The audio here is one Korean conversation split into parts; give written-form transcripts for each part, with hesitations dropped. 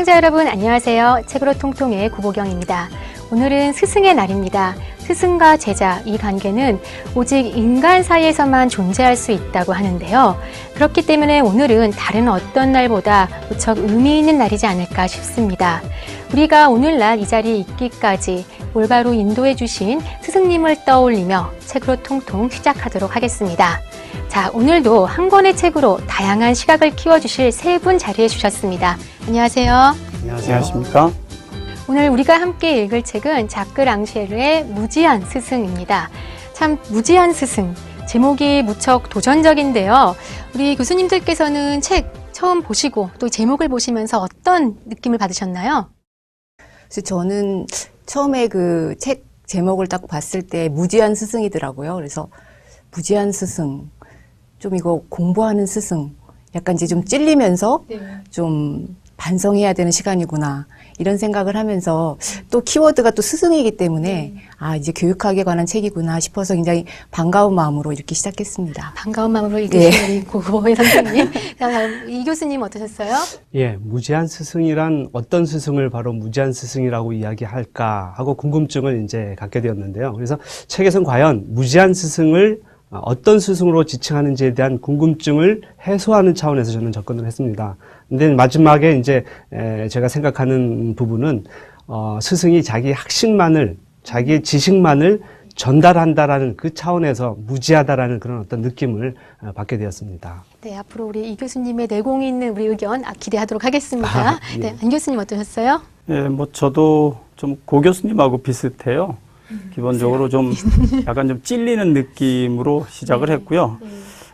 시청자 여러분 안녕하세요. 책으로 통통의 구보경입니다. 오늘은 스승의 날입니다. 스승과 제자, 이 관계는 오직 인간 사이에서만 존재할 수 있다고 하는데요. 그렇기 때문에 오늘은 다른 어떤 날보다 무척 의미 있는 날이지 않을까 싶습니다. 우리가 오늘날 이 자리에 있기까지 올바로 인도해 주신 스승님을 떠올리며 책으로 통통 시작하도록 하겠습니다. 자, 오늘도 한 권의 책으로 다양한 시각을 키워주실 세 분 자리해 주셨습니다. 안녕하세요. 안녕하십니까? 오늘 우리가 함께 읽을 책은 자크 랑쉐르의 무지한 스승입니다. 참 무지한 스승, 제목이 무척 도전적인데요. 우리 교수님들께서는 책 처음 보시고 또 제목을 보시면서 어떤 느낌을 받으셨나요? 그래서 저는 처음에 그 책 제목을 딱 봤을 때 무지한 스승이더라고요. 그래서 무지한 스승, 좀 이거 공부하는 스승, 약간 이제 좀 찔리면서 좀 반성해야 되는 시간이구나 이런 생각을 하면서 또 키워드가 또 스승이기 때문에 아 이제 교육학에 관한 책이구나 싶어서 굉장히 반가운 마음으로 이렇게 시작했습니다. 반가운 마음으로 읽으시는 우리 고보의 선생님. 이 교수님 어떠셨어요? 예, 무지한 스승이란 어떤 스승을 바로 무지한 스승이라고 이야기할까 하고 궁금증을 이제 갖게 되었는데요. 그래서 책에서는 과연 무지한 스승을 어떤 스승으로 지칭하는지에 대한 궁금증을 해소하는 차원에서 저는 접근을 했습니다. 근데 마지막에 이제 제가 생각하는 부분은 스승이 자기 학식만을, 자기의 지식만을 전달한다라는 그 차원에서 무지하다라는 그런 어떤 느낌을 받게 되었습니다. 네, 앞으로 우리 이 교수님의 내공이 있는 우리 의견 기대하도록 하겠습니다. 예. 네, 안 교수님 어떠셨어요? 예, 뭐 저도 좀 고 교수님하고 비슷해요. 기본적으로 좀 약간 좀 찔리는 느낌으로 시작을 했고요.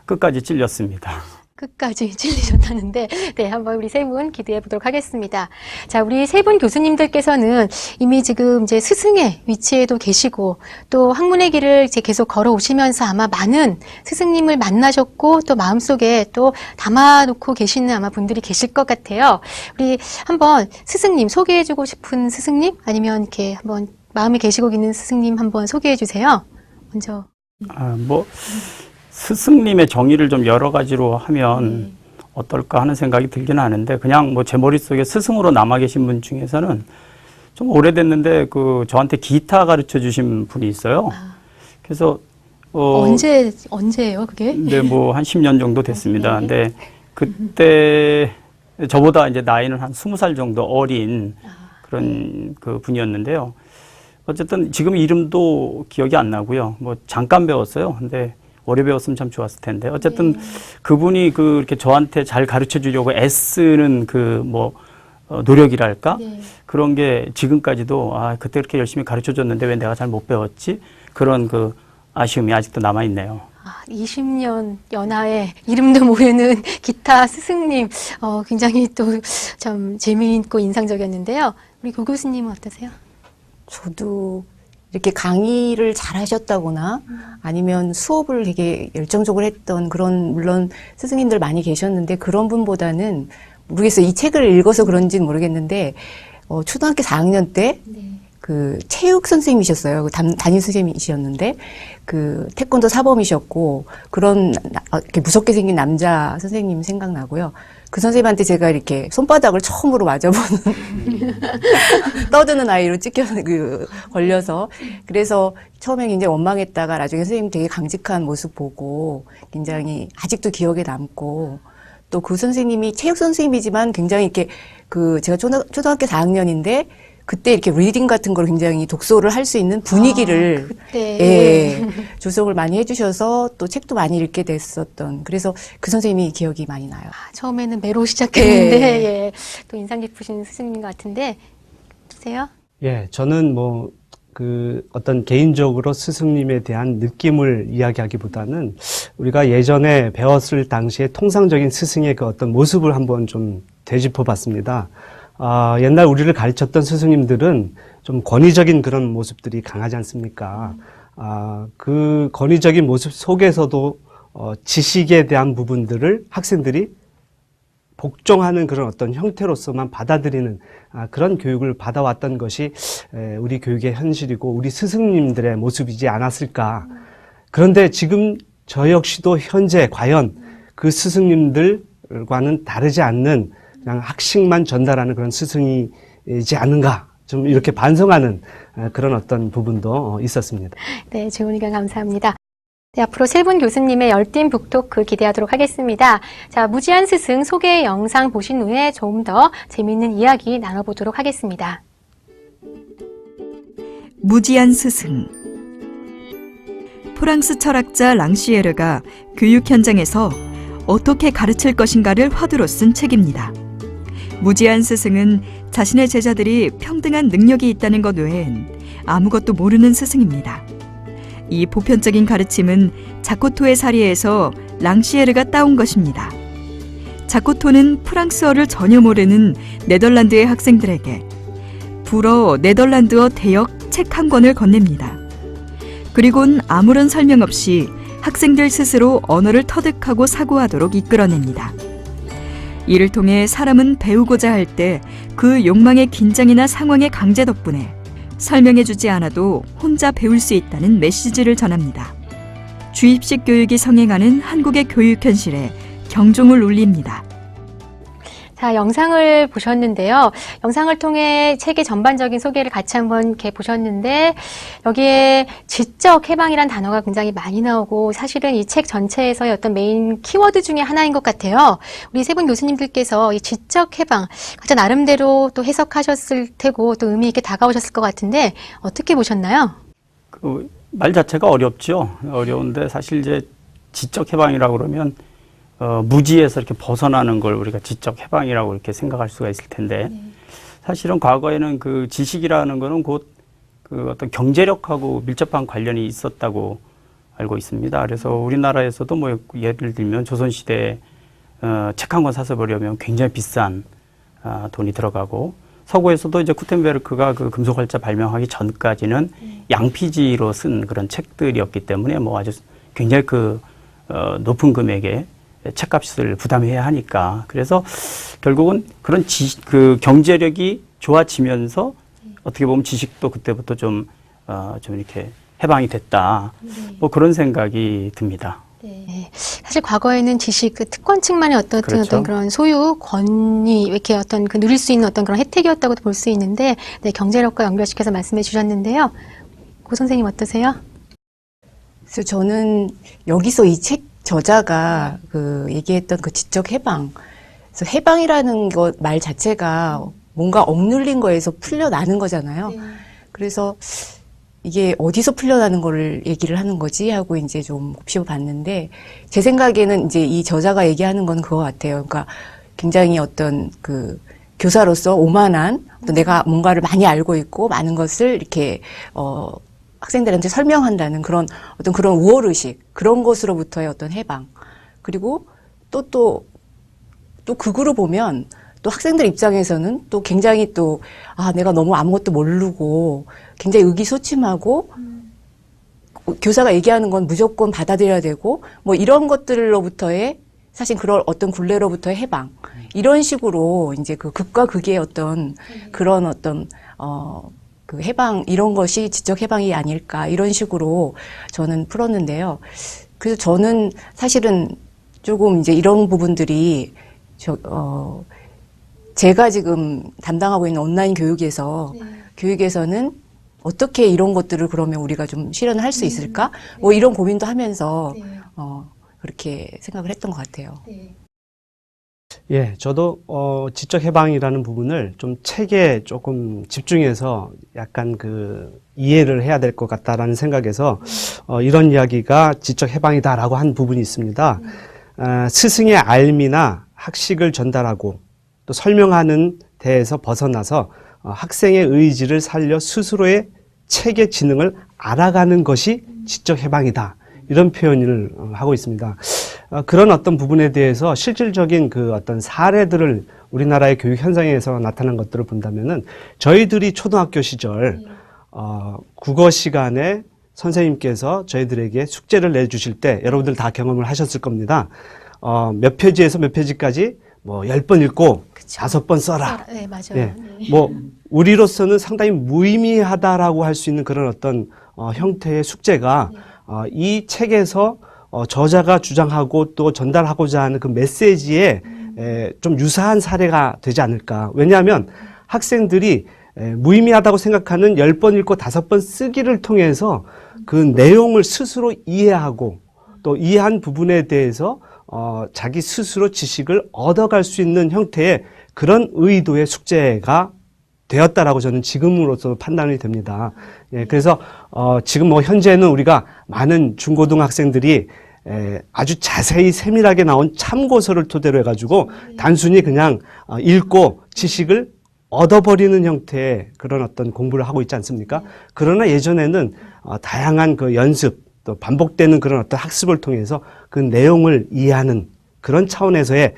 끝까지 찔렸습니다. 끝까지 찔리셨다는데, 네, 한번 우리 세 분 기대해 보도록 하겠습니다. 자, 우리 세 분 교수님들께서는 이미 지금 이제 스승의 위치에도 계시고, 또 학문의 길을 이제 계속 걸어오시면서 아마 많은 스승님을 만나셨고, 또 마음속에 또 담아놓고 계시는 아마 분들이 계실 것 같아요. 우리 한번 스승님 소개해주고 싶은 스승님? 아니면 이렇게 한번 마음에 계시고 있는 스승님 한번 소개해 주세요. 먼저. 스승님의 정의를 좀 여러 가지로 하면 어떨까 하는 생각이 들긴 하는데, 그냥 뭐 제 머릿속에 스승으로 남아 계신 분 중에서는 좀 오래됐는데 저한테 기타 가르쳐 주신 분이 있어요. 그래서 언제예요, 그게? 네, 뭐 한 10년 정도 됐습니다. 근데 그때 저보다 이제 나이는 한 20살 정도 어린 그런 그 분이었는데요. 어쨌든 지금 이름도 기억이 안 나고요. 뭐 잠깐 배웠어요. 근데 오래 배웠으면 참 좋았을 텐데. 어쨌든 그분이 이렇게 저한테 잘 가르쳐 주려고 애쓰는 노력이랄까? 그런 게 지금까지도 그때 그렇게 열심히 가르쳐 줬는데 왜 내가 잘 못 배웠지? 그런 아쉬움이 아직도 남아 있네요. 20년 연하에 이름도 모르는 기타 스승님, 굉장히 또 참 재미있고 인상적이었는데요. 우리 고 교수님은 어떠세요? 저도 이렇게 강의를 잘 하셨다거나 아니면 수업을 되게 열정적으로 했던 그런 물론 스승님들 많이 계셨는데 그런 분보다는 모르겠어요. 이 책을 읽어서 그런지는 모르겠는데 초등학교 4학년 때 그 체육 선생님이셨어요. 담임 선생님이셨는데 태권도 사범이셨고 그런 이렇게 무섭게 생긴 남자 선생님 생각나고요. 그 선생님한테 제가 이렇게 손바닥을 처음으로 맞아보는 떠드는 아이로 걸려서 그래서 처음에 굉장히 원망했다가 나중에 선생님 되게 강직한 모습 보고 굉장히 아직도 기억에 남고 또 그 선생님이 체육 선생님이지만 굉장히 이렇게 제가 초등학교 4학년인데 그때 이렇게 리딩 같은 걸 굉장히 독서를 할 수 있는 분위기를 조성을 많이 해주셔서 또 책도 많이 읽게 됐었던 그래서 그 선생님이 기억이 많이 나요. 처음에는 매로 시작했는데 또 인상 깊으신 스승님 같은데 어떠세요? 예, 저는 어떤 개인적으로 스승님에 대한 느낌을 이야기하기보다는 우리가 예전에 배웠을 당시에 통상적인 스승의 어떤 모습을 한번 좀 되짚어 봤습니다. 옛날 우리를 가르쳤던 스승님들은 좀 권위적인 그런 모습들이 강하지 않습니까? 그 권위적인 모습 속에서도 지식에 대한 부분들을 학생들이 복종하는 그런 어떤 형태로서만 받아들이는 그런 교육을 받아왔던 것이 우리 교육의 현실이고 우리 스승님들의 모습이지 않았을까. 그런데 지금 저 역시도 현재 과연 그 스승님들과는 다르지 않는 그냥 학식만 전달하는 그런 스승이지 않은가 좀 이렇게 반성하는 그런 어떤 부분도 있었습니다. 네, 좋은 의견 감사합니다. 네, 앞으로 세 분 교수님의 열띤 북토크 기대하도록 하겠습니다. 자, 무지한 스승 소개 영상 보신 후에 좀 더 재미있는 이야기 나눠보도록 하겠습니다. 무지한 스승. 프랑스 철학자 랑시에르가 교육 현장에서 어떻게 가르칠 것인가를 화두로 쓴 책입니다. 무지한 스승은 자신의 제자들이 평등한 능력이 있다는 것 외엔 아무것도 모르는 스승입니다. 이 보편적인 가르침은 자코토의 사리에서 랑시에르가 따온 것입니다. 자코토는 프랑스어를 전혀 모르는 네덜란드의 학생들에게 불어 네덜란드어 대역 책 한 권을 건넵니다. 그리곤 아무런 설명 없이 학생들 스스로 언어를 터득하고 사고하도록 이끌어냅니다. 이를 통해 사람은 배우고자 할 때 그 욕망의 긴장이나 상황의 강제 덕분에 설명해주지 않아도 혼자 배울 수 있다는 메시지를 전합니다. 주입식 교육이 성행하는 한국의 교육 현실에 경종을 울립니다. 자, 영상을 보셨는데요. 영상을 통해 책의 전반적인 소개를 같이 한번 이렇게 보셨는데 여기에 지적 해방이란 단어가 굉장히 많이 나오고 사실은 이 책 전체에서의 어떤 메인 키워드 중에 하나인 것 같아요. 우리 세 분 교수님들께서 이 지적 해방 각자 나름대로 또 해석하셨을 테고 또 의미 있게 다가오셨을 것 같은데 어떻게 보셨나요? 그 말 자체가 어렵죠. 어려운데 사실 이제 지적 해방이라고 그러면 무지에서 이렇게 벗어나는 걸 우리가 지적 해방이라고 이렇게 생각할 수가 있을 텐데 사실은 과거에는 그 지식이라는 거는 곧 그 어떤 경제력하고 밀접한 관련이 있었다고 알고 있습니다. 그래서 우리나라에서도 뭐 예를 들면 조선시대에 책 한 권 사서 보려면 굉장히 비싼 돈이 들어가고 서구에서도 이제 구텐베르크가 그 금속활자 발명하기 전까지는 양피지로 쓴 그런 책들이었기 때문에 뭐 아주 굉장히 높은 금액의 책값을 부담해야 하니까 그래서 결국은 그런 그 경제력이 좋아지면서 어떻게 보면 지식도 그때부터 좀 이렇게 해방이 됐다. 뭐 그런 생각이 듭니다. 네. 사실 과거에는 지식, 그 특권층만의 어떤 그렇죠. 어떤 그런 소유, 권위, 이렇게 어떤 그 누릴 수 있는 어떤 그런 혜택이었다고도 볼 수 있는데, 네, 경제력과 연결시켜서 말씀해 주셨는데요. 고 선생님 어떠세요? 그래서 저는 여기서 이 책 저자가 그 얘기했던 그 지적 해방, 그래서 해방이라는 것 말 자체가 뭔가 억눌린 거에서 풀려나는 거잖아요. 그래서 이게 어디서 풀려나는 거를 얘기를 하는 거지 하고 이제 좀 곱씹어봤는데 제 생각에는 이제 이 저자가 얘기하는 건 그거 같아요. 그러니까 굉장히 어떤 그 교사로서 오만한 어떤 내가 뭔가를 많이 알고 있고 많은 것을 이렇게 학생들한테 설명한다는 그런 어떤 그런 우월의식 그런 것으로부터의 어떤 해방 그리고 또 극으로 보면 또 학생들 입장에서는 또 굉장히 또 내가 너무 아무것도 모르고 굉장히 의기소침하고 교사가 얘기하는 건 무조건 받아들여야 되고 뭐 이런 것들로부터의 사실 그런 어떤 굴레로부터의 해방 이런 식으로 이제 그 극과 극의 어떤 그런 어떤 그 해방 이런 것이 지적 해방이 아닐까 이런 식으로 저는 풀었는데요. 그래서 저는 사실은 조금 이제 이런 부분들이 제가 지금 담당하고 있는 온라인 교육에서는 어떻게 이런 것들을 그러면 우리가 좀 실현을 할 수 있을까? 뭐 이런 고민도 하면서 그렇게 생각을 했던 것 같아요. 예, 저도 지적 해방이라는 부분을 좀 책에 조금 집중해서 약간 그 이해를 해야 될 것 같다라는 생각에서 이런 이야기가 지적 해방이다라고 한 부분이 있습니다. 스승의 알미나 학식을 전달하고 또 설명하는 데에서 벗어나서 학생의 의지를 살려 스스로의 체계 지능을 알아가는 것이 지적 해방이다. 이런 표현을 하고 있습니다. 그런 어떤 부분에 대해서 실질적인 그 어떤 사례들을 우리나라의 교육 현장에서 나타난 것들을 본다면은 저희들이 초등학교 시절 국어 시간에 선생님께서 저희들에게 숙제를 내주실 때 여러분들 다 경험을 하셨을 겁니다. 몇 페이지에서 몇 페이지까지 뭐 10번 읽고 그쵸. 5번 써라. 네, 맞아요. 예. 네. 뭐 우리로서는 상당히 무의미하다라고 할 수 있는 그런 어떤 형태의 숙제가 이 책에서 저자가 주장하고 또 전달하고자 하는 그 메시지에 좀 유사한 사례가 되지 않을까. 왜냐하면 학생들이 무의미하다고 생각하는 10번 읽고 5번 쓰기를 통해서 그 내용을 스스로 이해하고 또 이해한 부분에 대해서 자기 스스로 지식을 얻어갈 수 있는 형태의 그런 의도의 숙제가 되었다라고 저는 지금으로서 판단이 됩니다. 예, 그래서 지금 뭐 현재는 우리가 많은 중고등학생들이 아주 자세히 세밀하게 나온 참고서를 토대로 해가지고 단순히 그냥 읽고 지식을 얻어버리는 형태의 그런 어떤 공부를 하고 있지 않습니까? 그러나 예전에는 다양한 그 연습 또 반복되는 그런 어떤 학습을 통해서 그 내용을 이해하는 그런 차원에서의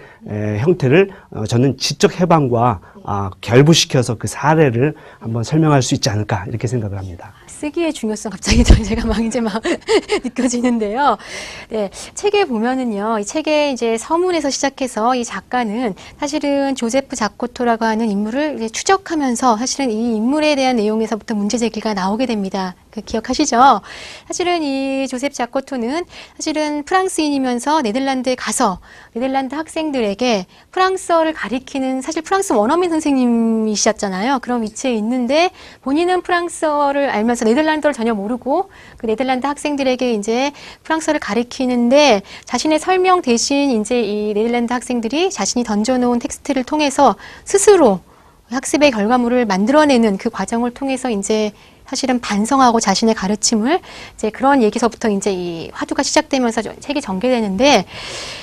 형태를 저는 지적 해방과 결부시켜서 그 사례를 한번 설명할 수 있지 않을까 이렇게 생각을 합니다. 쓰기의 중요성 갑자기 제가 막 느껴지는데요. 네, 책에 보면은요, 이 책의 이제 서문에서 시작해서 이 작가는 사실은 조제프 자코토라고 하는 인물을 이제 추적하면서 사실은 이 인물에 대한 내용에서부터 문제 제기가 나오게 됩니다. 그 기억하시죠? 사실은 이 조셉 자코토는 사실은 프랑스인이면서 네덜란드에 가서 네덜란드 학생들에게 프랑스어를 가리키는 사실 프랑스 원어민 선생님이셨잖아요. 그런 위치에 있는데 본인은 프랑스어를 알면서 네덜란드어를 전혀 모르고 그 네덜란드 학생들에게 이제 프랑스어를 가리키는데 자신의 설명 대신 이제 이 네덜란드 학생들이 자신이 던져놓은 텍스트를 통해서 스스로 학습의 결과물을 만들어내는 그 과정을 통해서 이제 사실은 반성하고 자신의 가르침을 이제 그런 얘기서부터 이제 이 화두가 시작되면서 책이 전개되는데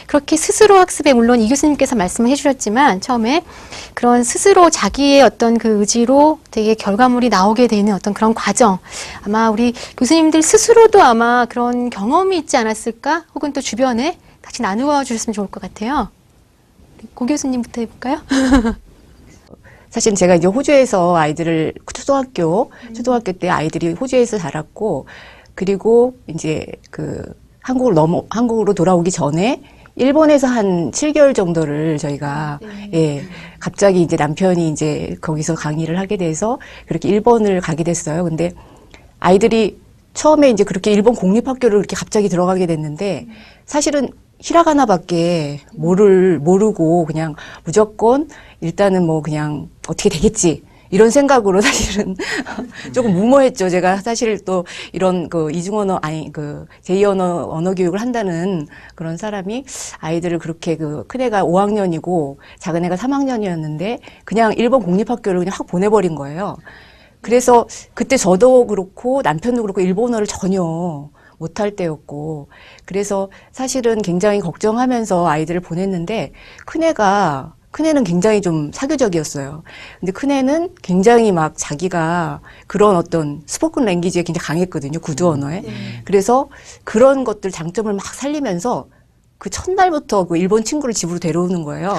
그렇게 스스로 학습에 물론 이 교수님께서 말씀을 해주셨지만 처음에 그런 스스로 자기의 어떤 그 의지로 되게 결과물이 나오게 되는 어떤 그런 과정 아마 우리 교수님들 스스로도 아마 그런 경험이 있지 않았을까 혹은 또 주변에 같이 나누어 주셨으면 좋을 것 같아요. 고 교수님부터 해볼까요? 사실 제가 이제 호주에서 아이들을 초등학교 때 아이들이 호주에서 자랐고 그리고 이제 그 한국으로 돌아오기 전에 일본에서 한 7개월 정도를 저희가 예, 갑자기 이제 남편이 이제 거기서 강의를 하게 돼서 그렇게 일본을 가게 됐어요. 근데 아이들이 처음에 이제 그렇게 일본 공립학교를 그렇게 갑자기 들어가게 됐는데 사실은 히라가나밖에 모르고 그냥 무조건 일단은 뭐 그냥 어떻게 되겠지 이런 생각으로 사실은 조금 무모했죠. 제가 사실 또 이런 그 이중언어 그 제2언어 언어 교육을 한다는 그런 사람이 아이들을 그렇게 그 큰애가 5학년이고 작은애가 3학년이었는데 그냥 일본 공립학교를 그냥 확 보내버린 거예요. 그래서 그때 저도 그렇고 남편도 그렇고 일본어를 전혀 못할 때였고 그래서 사실은 굉장히 걱정하면서 아이들을 보냈는데 큰애는 굉장히 좀 사교적이었어요. 근데 큰애는 굉장히 막 자기가 그런 어떤 스포큰 랭귀지에 굉장히 강했거든요. 구두 언어에. 그래서 그런 것들 장점을 막 살리면서 그 첫날부터 그 일본 친구를 집으로 데려오는 거예요.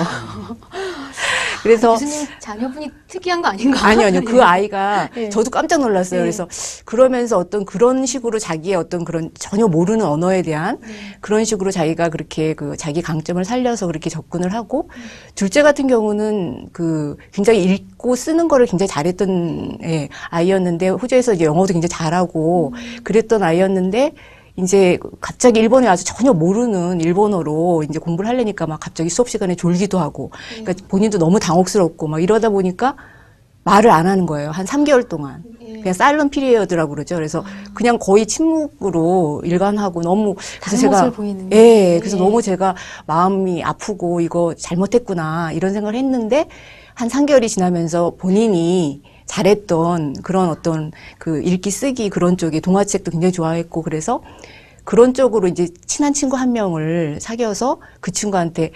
그래서 교수님 자녀분이 특이한 거 아닌가요? 아니요. 그 아이가 네. 저도 깜짝 놀랐어요. 네. 그래서 그러면서 어떤 그런 식으로 자기의 어떤 그런 전혀 모르는 언어에 대한 그런 식으로 자기가 그렇게 그 자기 강점을 살려서 그렇게 접근을 하고 둘째 같은 경우는 그 굉장히 읽고 쓰는 거를 굉장히 잘했던 아이였는데 호주에서 이제 영어도 굉장히 잘하고 그랬던 아이였는데 이제 갑자기 일본에 와서 전혀 모르는 일본어로 이제 공부를 하려니까 막 갑자기 수업 시간에 졸기도 하고 그러니까 본인도 너무 당혹스럽고 막 이러다 보니까 말을 안 하는 거예요. 한 3개월 동안. 그냥 사일런트 피리어드라고 그러죠. 그래서 그냥 거의 침묵으로 일관하고 너무 그래서 제가 그래서 너무 제가 마음이 아프고 이거 잘못했구나 이런 생각을 했는데 한 3개월이 지나면서 본인이 잘했던 그런 어떤 그 읽기 쓰기 그런 쪽에 동화책도 굉장히 좋아했고 그래서 그런 쪽으로 이제 친한 친구 한 명을 사귀어서 그 친구한테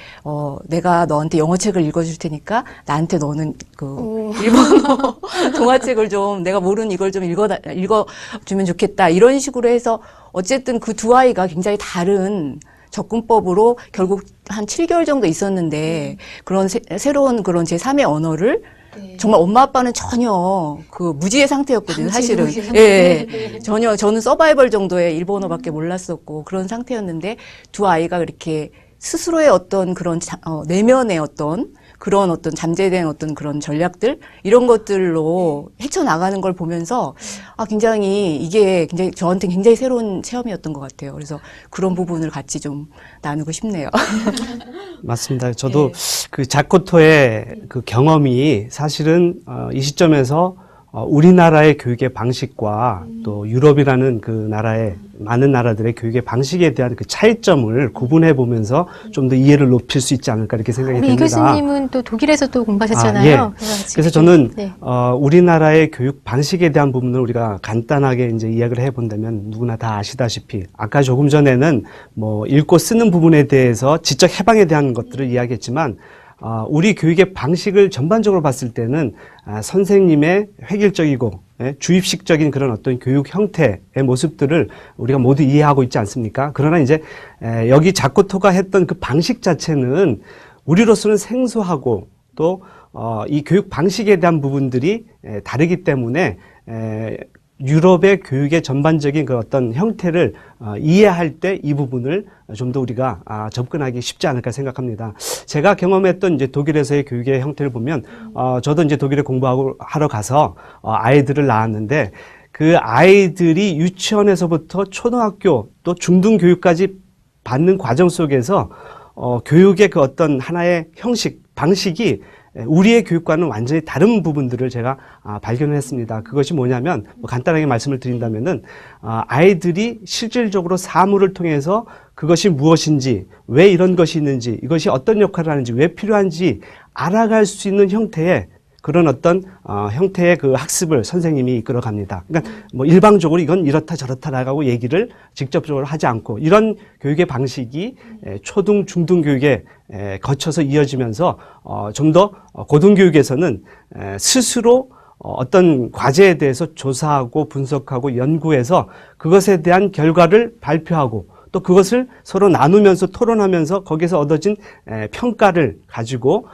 내가 너한테 영어책을 읽어줄 테니까 나한테 너는 그 일본어 동화책을 좀 내가 모르는 이걸 좀 읽어주면 좋겠다 이런 식으로 해서 어쨌든 그 두 아이가 굉장히 다른 접근법으로 결국 한 7개월 정도 있었는데 그런 새로운 그런 제3의 언어를 정말 엄마 아빠는 전혀 그 무지의 상태였거든요, 사실은. 예. 전혀 저는 서바이벌 정도의 일본어밖에 몰랐었고 그런 상태였는데 두 아이가 그렇게 스스로의 어떤 그런 내면의 어떤 그런 어떤 잠재된 어떤 그런 전략들 이런 것들로 헤쳐나가는 걸 보면서 굉장히 이게 굉장히 저한테 굉장히 새로운 체험이었던 것 같아요. 그래서 그런 부분을 같이 좀 나누고 싶네요. 맞습니다. 저도 그 자코토의 그 경험이 사실은 이 시점에서 우리나라의 교육의 방식과 또 유럽이라는 그 나라의 많은 나라들의 교육의 방식에 대한 그 차이점을 구분해 보면서 좀 더 이해를 높일 수 있지 않을까 이렇게 생각이 우리 이 됩니다. 교수님은 또 독일에서 또 공부하셨잖아요. 그래서 저는 네. 우리나라의 교육 방식에 대한 부분을 우리가 간단하게 이제 이야기를 해본다면 누구나 다 아시다시피 아까 조금 전에는 뭐 읽고 쓰는 부분에 대해서 지적 해방에 대한 것들을 이야기했지만 우리 교육의 방식을 전반적으로 봤을 때는 선생님의 획일적이고 주입식적인 그런 어떤 교육 형태의 모습들을 우리가 모두 이해하고 있지 않습니까? 그러나 이제 여기 자코토가 했던 그 방식 자체는 우리로서는 생소하고 또 이 교육 방식에 대한 부분들이 다르기 때문에 유럽의 교육의 전반적인 그 어떤 형태를 이해할 때 이 부분을 좀 더 우리가 접근하기 쉽지 않을까 생각합니다. 제가 경험했던 이제 독일에서의 교육의 형태를 보면 저도 이제 독일에 공부하러 가서 아이들을 낳았는데 그 아이들이 유치원에서부터 초등학교 또 중등 교육까지 받는 과정 속에서 교육의 그 어떤 하나의 형식, 방식이 우리의 교육과는 완전히 다른 부분들을 제가 발견을 했습니다. 그것이 뭐냐면 간단하게 말씀을 드린다면은 아이들이 실질적으로 사물을 통해서 그것이 무엇인지, 왜 이런 것이 있는지, 이것이 어떤 역할을 하는지, 왜 필요한지 알아갈 수 있는 형태의 그런 어떤 형태의 그 학습을 선생님이 이끌어갑니다. 그러니까 뭐 일방적으로 이건 이렇다 저렇다라고 얘기를 직접적으로 하지 않고 이런 교육의 방식이 초등, 중등 교육에 거쳐서 이어지면서 좀 더 고등교육에서는 스스로 어떤 과제에 대해서 조사하고 분석하고 연구해서 그것에 대한 결과를 발표하고 또 그것을 서로 나누면서 토론하면서 거기서 얻어진 평가를 가지고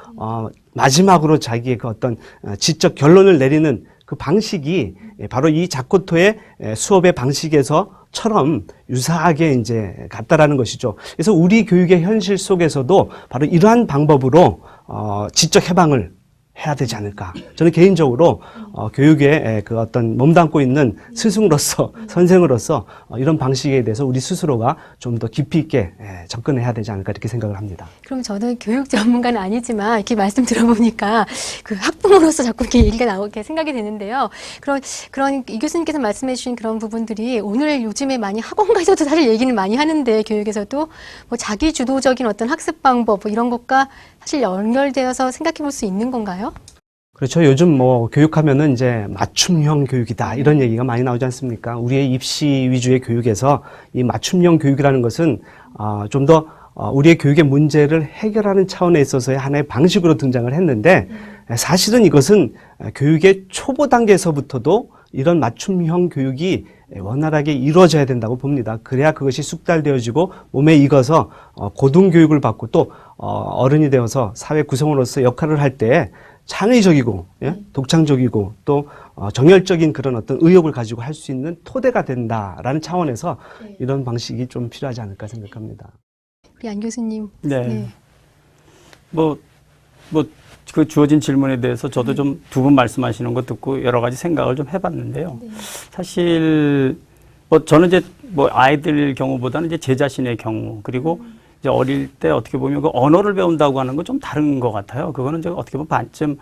마지막으로 자기의 그 어떤 지적 결론을 내리는 그 방식이 바로 이 자코토의 수업의 방식에서처럼 유사하게 이제 같다라는 것이죠. 그래서 우리 교육의 현실 속에서도 바로 이러한 방법으로 지적 해방을 해야 되지 않을까. 저는 개인적으로 교육에 그 어떤 몸담고 있는 스승으로서 선생으로서 이런 방식에 대해서 우리 스스로가 좀 더 깊이 있게 접근해야 되지 않을까 이렇게 생각을 합니다. 그럼 저는 교육 전문가는 아니지만 이렇게 말씀 들어보니까 그 학부모로서 자꾸 이렇게 얘기가 나오게 생각이 되는데요. 그런 이 교수님께서 말씀해 주신 그런 부분들이 오늘 요즘에 많이 학원가에서도 사실 얘기는 많이 하는데 교육에서도 뭐 자기 주도적인 어떤 학습 방법 뭐 이런 것과 사실 연결되어서 생각해 볼 수 있는 건가요? 그렇죠. 요즘 뭐 교육하면은 이제 맞춤형 교육이다 이런 얘기가 많이 나오지 않습니까? 우리의 입시 위주의 교육에서 이 맞춤형 교육이라는 것은 좀 더 우리의 교육의 문제를 해결하는 차원에 있어서의 하나의 방식으로 등장을 했는데 사실은 이것은 교육의 초보 단계에서부터도 이런 맞춤형 교육이 원활하게 이루어져야 된다고 봅니다. 그래야 그것이 숙달되어지고 몸에 익어서 고등교육을 받고 또 어른이 되어서 사회 구성원으로서 역할을 할 때 창의적이고 독창적이고 또 정열적인 그런 어떤 의욕을 가지고 할 수 있는 토대가 된다라는 차원에서 이런 방식이 좀 필요하지 않을까 생각합니다. 우리 안 교수님. 네. 그 주어진 질문에 대해서 저도 좀 두 분 말씀하시는 거 듣고 여러 가지 생각을 좀 해봤는데요. 사실 저는 이제 아이들 경우보다는 이제 제 자신의 경우 그리고 이제 어릴 때 어떻게 보면 그 언어를 배운다고 하는 건 좀 다른 것 같아요. 그거는 제가 어떻게 보면 반쯤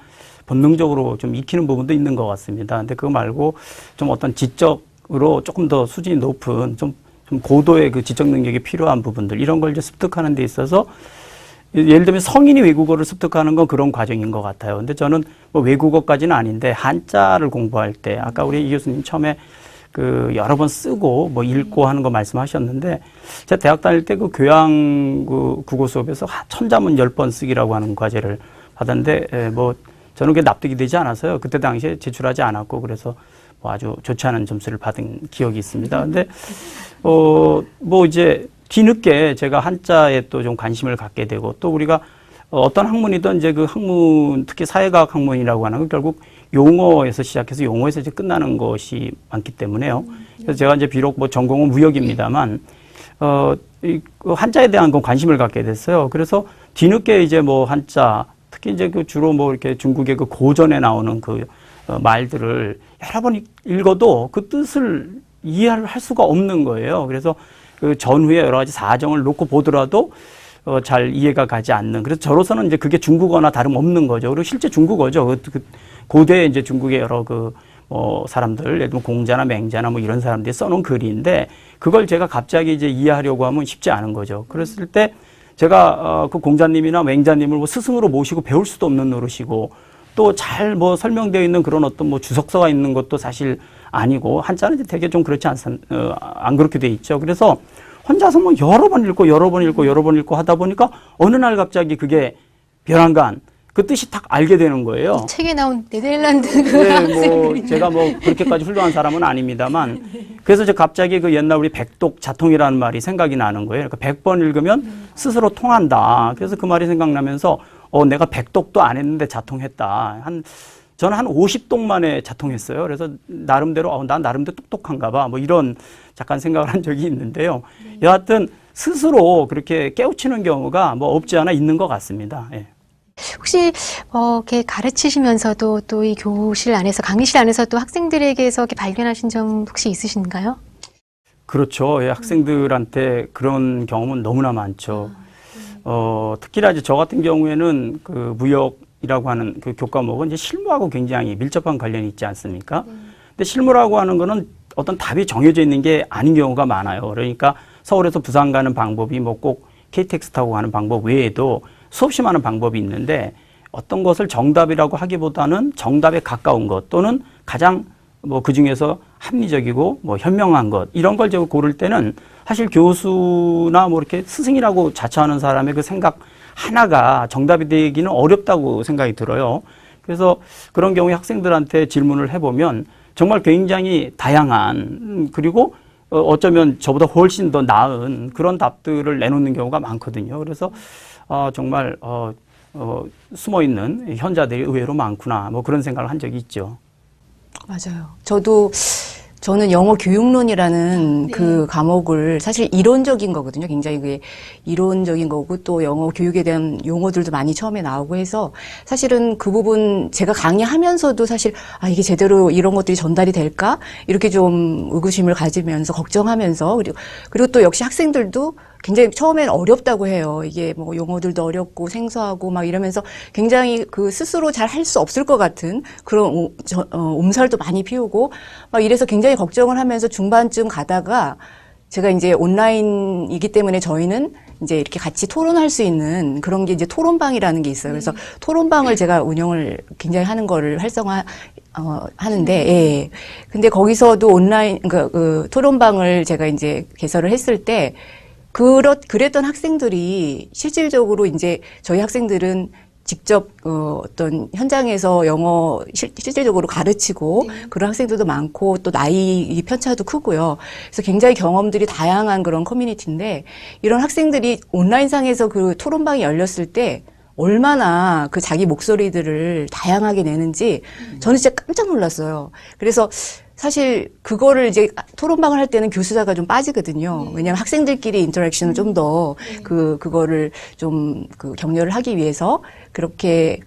본능적으로 좀 익히는 부분도 있는 것 같습니다. 근데 그거 말고 좀 어떤 지적으로 조금 더 수준이 높은 좀 고도의 그 지적 능력이 필요한 부분들 이런 걸 이제 습득하는 데 있어서 예를 들면 성인이 외국어를 습득하는 건 그런 과정인 것 같아요. 근데 저는 외국어까지는 아닌데 한자를 공부할 때 아까 우리 이 교수님 처음에 그 여러 번 쓰고 읽고 하는 거 말씀하셨는데 제가 대학 다닐 때 그 교양 그 국어 수업에서 천자문 10번 쓰기라고 하는 과제를 받았는데 저는 그게 납득이 되지 않아서요. 그때 당시에 제출하지 않았고 그래서 아주 좋지 않은 점수를 받은 기억이 있습니다. 근데 이제 뒤늦게 제가 한자에 또 좀 관심을 갖게 되고 또 우리가 어떤 학문이든 이제 그 학문 특히 사회과학 학문이라고 하는 건 결국 용어에서 시작해서 용어에서 이제 끝나는 것이 많기 때문에요. 그래서 제가 이제 비록 전공은 무역입니다만 이 한자에 대한 건 관심을 갖게 됐어요. 그래서 뒤늦게 이제 한자 특히 이제 그 주로 뭐 이렇게 중국의 그 고전에 나오는 그 말들을 여러 번 읽어도 그 뜻을 이해를 할 수가 없는 거예요. 그래서 그 전후에 여러 가지 사정을 놓고 보더라도 잘 이해가 가지 않는. 그래서 저로서는 이제 그게 중국어나 다름없는 거죠. 그리고 실제 중국어죠. 그 고대 이제 중국의 여러 사람들, 예를 들면 공자나 맹자나 뭐 이런 사람들이 써놓은 글인데 그걸 제가 갑자기 이제 이해하려고 하면 쉽지 않은 거죠. 그랬을 때 제가 그 공자님이나 맹자님을 뭐 스승으로 모시고 배울 수도 없는 노릇이고 또 잘 뭐 설명되어 있는 그런 어떤 뭐 주석서가 있는 것도 사실 아니고 한자는 이제 되게 좀 그렇지 안 그렇게 돼 있죠. 그래서 혼자서 뭐 여러 번 읽고 하다 보니까 어느 날 갑자기 그게 벼랑간 그 뜻이 딱 알게 되는 거예요. 책에 나온 네덜란드 네, 뭐 제가 뭐 그렇게까지 훌륭한 사람은 아닙니다만 그래서 이제 갑자기 그 옛날 우리 백독 자통이라는 말이 생각이 나는 거예요. 그러니까 100번 읽으면 스스로 통한다. 그래서 그 말이 생각나면서 내가 100독도 안 했는데 자통했다. 저는 한 50독 만에 자통했어요. 그래서 나름대로 난 나름대로 똑똑한가 봐. 뭐 이런 잠깐 생각을 한 적이 있는데요. 여하튼 스스로 그렇게 깨우치는 경우가 뭐 없지 않아 있는 것 같습니다. 예. 혹시 이렇게 가르치시면서도 또 이 교실 안에서 강의실 안에서도 학생들에게서 이렇게 발견하신 점 혹시 있으신가요? 그렇죠. 예, 학생들한테 그런 경험은 너무나 많죠. 특히나 이제 저 같은 경우에는 그 무역이라고 하는 그 교과목은 이제 실무하고 굉장히 밀접한 관련이 있지 않습니까? 근데 실무라고 하는 거는 어떤 답이 정해져 있는 게 아닌 경우가 많아요. 그러니까 서울에서 부산 가는 방법이 뭐 꼭 KTX 타고 가는 방법 외에도 수없이 많은 방법이 있는데 어떤 것을 정답이라고 하기보다는 정답에 가까운 것 또는 가장 뭐 그 중에서 합리적이고 뭐 현명한 것 이런 걸 제가 고를 때는 사실 교수나 뭐 이렇게 스승이라고 자처하는 사람의 그 생각 하나가 정답이 되기는 어렵다고 생각이 들어요. 그래서 그런 경우에 학생들한테 질문을 해보면 정말 굉장히 다양한 그리고 어쩌면 저보다 훨씬 더 나은 그런 답들을 내놓는 경우가 많거든요. 그래서 정말 숨어있는 현자들이 의외로 많구나 뭐 그런 생각을 한 적이 있죠. 맞아요. 저는 영어 교육론이라는 네. 그 과목을 사실 이론적인 거거든요. 굉장히 그게 이론적인 거고 또 영어 교육에 대한 용어들도 많이 처음에 나오고 해서 사실은 그 부분 제가 강의하면서도 사실 이게 제대로 이런 것들이 전달이 될까? 이렇게 좀 의구심을 가지면서 걱정하면서 그리고 또 역시 학생들도 굉장히 처음엔 어렵다고 해요. 이게 뭐 용어들도 어렵고 생소하고 막 이러면서 굉장히 그 스스로 잘 할 수 없을 것 같은 그런 엄살도 많이 피우고 막 이래서 굉장히 걱정을 하면서 중반쯤 가다가 제가 이제 온라인이기 때문에 저희는 이제 이렇게 같이 토론할 수 있는 그런 게 이제 토론방이라는 게 있어요. 그래서 토론방을 제가 운영을 굉장히 하는 거를 하는데, 예. 근데 거기서도 온라인, 그 토론방을 제가 이제 개설을 했을 때 그랬던 학생들이 실질적으로 이제 저희 학생들은 직접 어떤 현장에서 영어 실질적으로 가르치고 그런 학생들도 많고 또 나이 편차도 크고요. 그래서 굉장히 경험들이 다양한 그런 커뮤니티인데 이런 학생들이 온라인상에서 그 토론방이 열렸을 때 얼마나 그 자기 목소리들을 다양하게 내는지 저는 진짜 깜짝 놀랐어요. 그래서 사실 그거를 이제 토론방을 할 때는 교수자가 좀 빠지거든요. 왜냐하면 학생들끼리 인터랙션을 좀 더 그거를 좀 격려를 하기 위해서 그렇게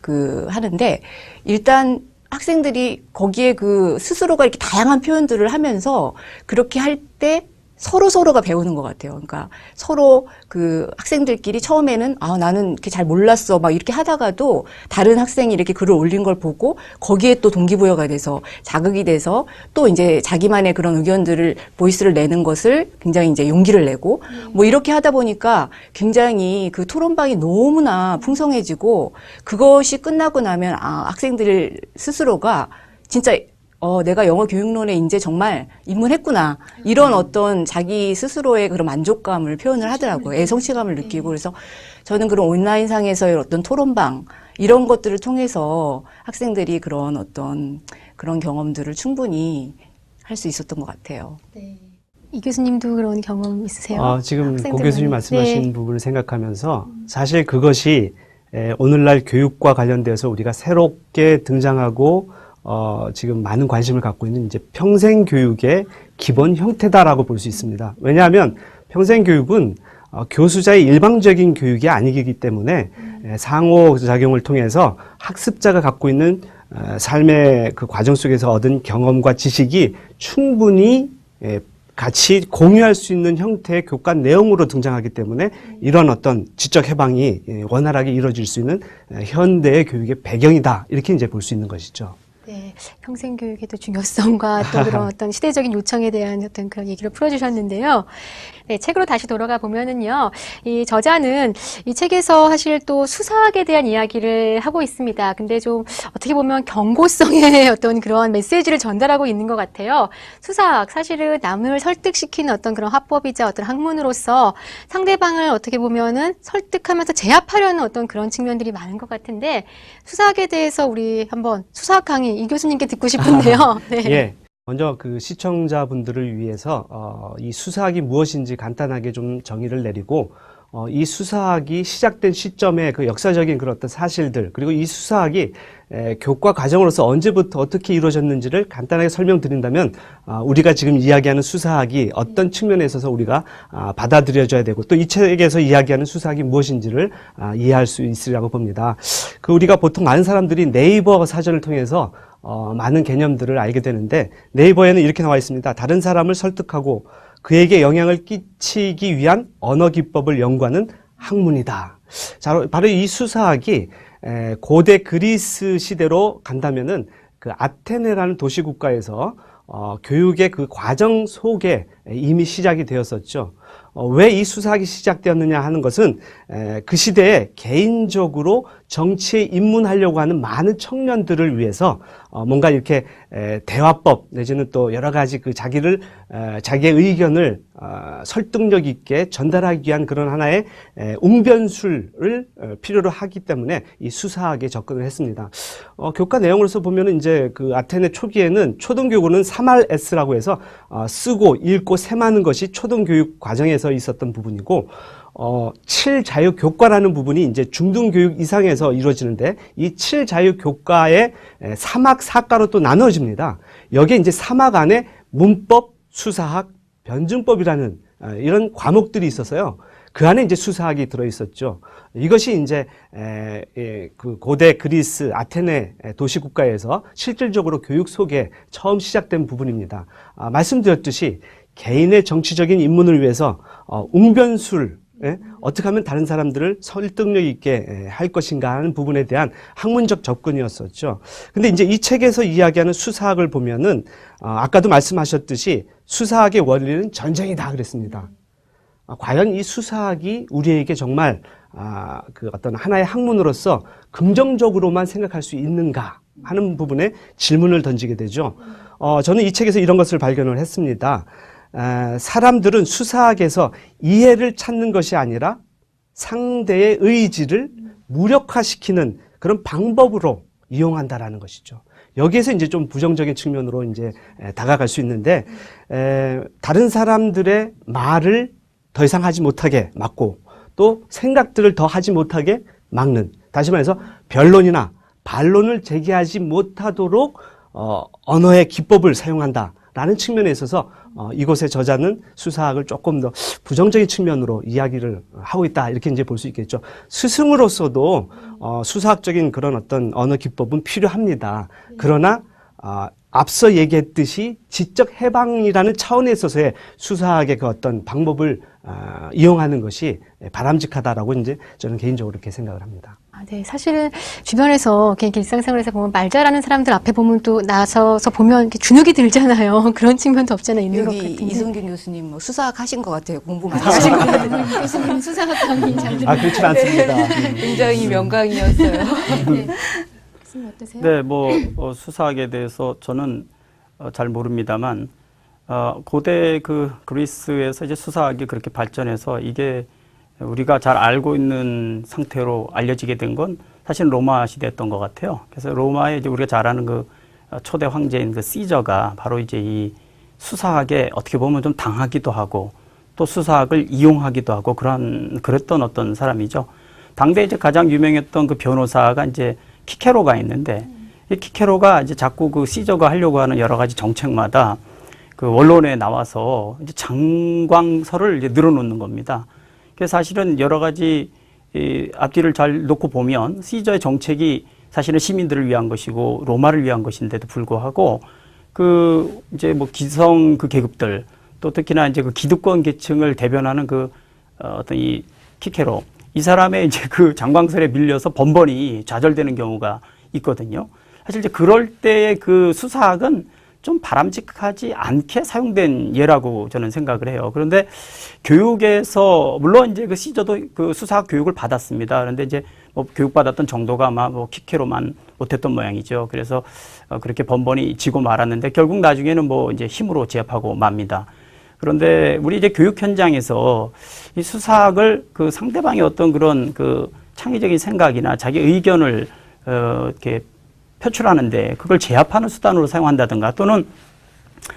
하는데 일단 학생들이 거기에 스스로가 이렇게 다양한 표현들을 하면서 그렇게 할 때 서로가 배우는 것 같아요. 그러니까 서로 학생들끼리 처음에는 나는 이렇게 잘 몰랐어 막 이렇게 하다가도 다른 학생이 이렇게 글을 올린 걸 보고 거기에 또 동기부여가 돼서 자극이 돼서 또 이제 자기만의 그런 의견들을 보이스를 내는 것을 굉장히 이제 용기를 내고 뭐 이렇게 하다 보니까 굉장히 그 토론방이 너무나 풍성해지고 그것이 끝나고 나면 학생들 스스로가 진짜 내가 영어 교육론에 이제 정말 입문했구나. 이런 어떤 자기 스스로의 그런 만족감을 표현을 하더라고요. 성취감을 느끼고. 그래서 저는 그런 온라인상에서의 어떤 토론방, 이런 것들을 통해서 학생들이 그런 어떤 그런 경험들을 충분히 할 수 있었던 것 같아요. 네. 이 교수님도 그런 경험 있으세요? 지금 고 학생들 교수님 많이. 말씀하신 네. 부분을 생각하면서 사실 그것이 오늘날 교육과 관련돼서 우리가 새롭게 등장하고 지금 많은 관심을 갖고 있는 이제 평생 교육의 기본 형태다라고 볼 수 있습니다. 왜냐하면 평생 교육은 교수자의 일방적인 교육이 아니기 때문에 상호작용을 통해서 학습자가 갖고 있는 삶의 그 과정 속에서 얻은 경험과 지식이 충분히 같이 공유할 수 있는 형태의 교과 내용으로 등장하기 때문에 이런 어떤 지적 해방이 원활하게 이루어질 수 있는 현대의 교육의 배경이다. 이렇게 이제 볼 수 있는 것이죠. 네, 평생교육의 또 중요성과 또 그런 어떤 시대적인 요청에 대한 어떤 그런 얘기를 풀어주셨는데요. 네, 책으로 다시 돌아가 보면은요, 이 저자는 이 책에서 사실 또 수사학에 대한 이야기를 하고 있습니다. 근데 좀 어떻게 보면 경고성의 어떤 그런 메시지를 전달하고 있는 것 같아요. 수사학, 사실은 남을 설득시키는 어떤 그런 화법이자 어떤 학문으로서 상대방을 어떻게 보면은 설득하면서 제압하려는 어떤 그런 측면들이 많은 것 같은데, 수사학에 대해서 우리 한번 수사학 강의 이 교수님께 듣고 싶은데요. 네. 예. 먼저 그 시청자분들을 위해서 이 수사학이 무엇인지 간단하게 좀 정의를 내리고 이 수사학이 시작된 시점의 그 역사적인 그런 어떤 사실들, 그리고 이 수사학이 교과 과정으로서 언제부터 어떻게 이루어졌는지를 간단하게 설명드린다면 우리가 지금 이야기하는 수사학이 어떤 측면에 있어서 우리가 받아들여져야 되고 또 이 책에서 이야기하는 수사학이 무엇인지를 이해할 수 있으리라고 봅니다. 그 우리가 보통 많은 사람들이 네이버 사전을 통해서 많은 개념들을 알게 되는데 네이버에는 이렇게 나와 있습니다. 다른 사람을 설득하고 그에게 영향을 끼치기 위한 언어 기법을 연구하는 학문이다. 자, 바로 이 수사학이 고대 그리스 시대로 간다면은 그 아테네라는 도시 국가에서 교육의 그 과정 속에 이미 시작이 되었었죠. 왜 이 수사학이 시작되었느냐 하는 것은 그 시대에 개인적으로 정치에 입문하려고 하는 많은 청년들을 위해서 뭔가 이렇게 대화법 내지는 또 여러 가지 그 자기의 의견을 설득력 있게 전달하기 위한 그런 하나의 웅변술을 필요로 하기 때문에 이 수사학에 접근을 했습니다. 교과 내용으로서 보면은 이제 그 아테네 초기에는 초등교육은 3RS라고 해서 쓰고 읽고 셈하는 것이 초등교육 과정에서 있었던 부분이고 7자유교과라는 부분이 이제 중등교육 이상에서 이루어지는데 이 7자유교과의 3학 4과로 또 나눠집니다. 여기에 이제 3학 안에 문법, 수사학, 변증법이라는 이런 과목들이 있어서요. 그 안에 이제 수사학이 들어있었죠. 이것이 이제 그 고대 그리스 아테네 도시국가에서 실질적으로 교육 속에 처음 시작된 부분입니다. 말씀드렸듯이 개인의 정치적인 입문을 위해서 웅변술, 어떻게 하면 다른 사람들을 설득력 있게 할 것인가 하는 부분에 대한 학문적 접근이었었죠. 근데 이제 이 책에서 이야기하는 수사학을 보면은 아까도 말씀하셨듯이 수사학의 원리는 전쟁이다 그랬습니다. 과연 이 수사학이 우리에게 정말 그 어떤 하나의 학문으로서 긍정적으로만 생각할 수 있는가 하는 부분에 질문을 던지게 되죠. 저는 이 책에서 이런 것을 발견을 했습니다. 사람들은 수사학에서 이해를 찾는 것이 아니라 상대의 의지를 무력화시키는 그런 방법으로 이용한다라는 것이죠. 여기에서 이제 좀 부정적인 측면으로 이제 다가갈 수 있는데, 다른 사람들의 말을 더 이상 하지 못하게 막고 또 생각들을 더 하지 못하게 막는, 다시 말해서 변론이나 반론을 제기하지 못하도록 언어의 기법을 사용한다라는 측면에 있어서 이곳의 저자는 수사학을 조금 더 부정적인 측면으로 이야기를 하고 있다 이렇게 이제 볼 수 있겠죠. 스승으로서도 수사학적인 그런 어떤 언어 기법은 필요합니다. 그러나 앞서 얘기했듯이 지적 해방이라는 차원에 있어서의 수사학의 그 어떤 방법을 이용하는 것이 바람직하다라고 이제 저는 개인적으로 이렇게 생각을 합니다. 네, 사실은 주변에서 이렇게 일상생활에서 보면 말 잘하는 사람들 앞에 보면 또 나서서 보면 이렇게 주눅이 들잖아요. 그런 측면도 없잖아 있는 것 여기 같은데. 이승균 교수님 뭐 수사학 하신 것 같아요. 공부 많이 하신 것 같아요. 교수님 수사학 강의 잘 들어요. 그렇진 않습니다. 굉장히 명강이었어요. 네. 교수님 어떠세요? 네, 수사학에 대해서 저는 잘 모릅니다만 고대 그 그리스에서 이제 수사학이 그렇게 발전해서 이게 우리가 잘 알고 있는 상태로 알려지게 된 건 사실 로마 시대였던 것 같아요. 그래서 로마에 이제 우리가 잘 아는 그 초대 황제인 그 시저가 바로 이제 이 수사학에 어떻게 보면 좀 당하기도 하고 또 수사학을 이용하기도 하고 그랬던 어떤 사람이죠. 당대 이제 가장 유명했던 그 변호사가 이제 키케로가 있는데 이 키케로가 이제 자꾸 그 시저가 하려고 하는 여러 가지 정책마다 그 원론에 나와서 이제 장광설을 이제 늘어놓는 겁니다. 그래서 사실은 여러 가지 이 앞뒤를 잘 놓고 보면 시저의 정책이 사실은 시민들을 위한 것이고 로마를 위한 것인데도 불구하고 그 이제 뭐 기성 그 계급들 또 특히나 이제 그 기득권 계층을 대변하는 그 어떤 이 키케로 이 사람의 이제 그 장광설에 밀려서 번번이 좌절되는 경우가 있거든요. 사실 이제 그럴 때의 그 수사학은 좀 바람직하지 않게 사용된 예라고 저는 생각을 해요. 그런데 교육에서 물론 이제 그 시저도 그 수사학 교육을 받았습니다. 그런데 이제 뭐 교육받았던 정도가 아마 뭐 키케로만 못했던 모양이죠. 그래서 그렇게 번번이 지고 말았는데 결국 나중에는 뭐 이제 힘으로 제압하고 맙니다. 그런데 우리 이제 교육 현장에서 이 수사학을 그 상대방의 어떤 그런 그 창의적인 생각이나 자기 의견을 이렇게 표출하는데 그걸 제압하는 수단으로 사용한다든가 또는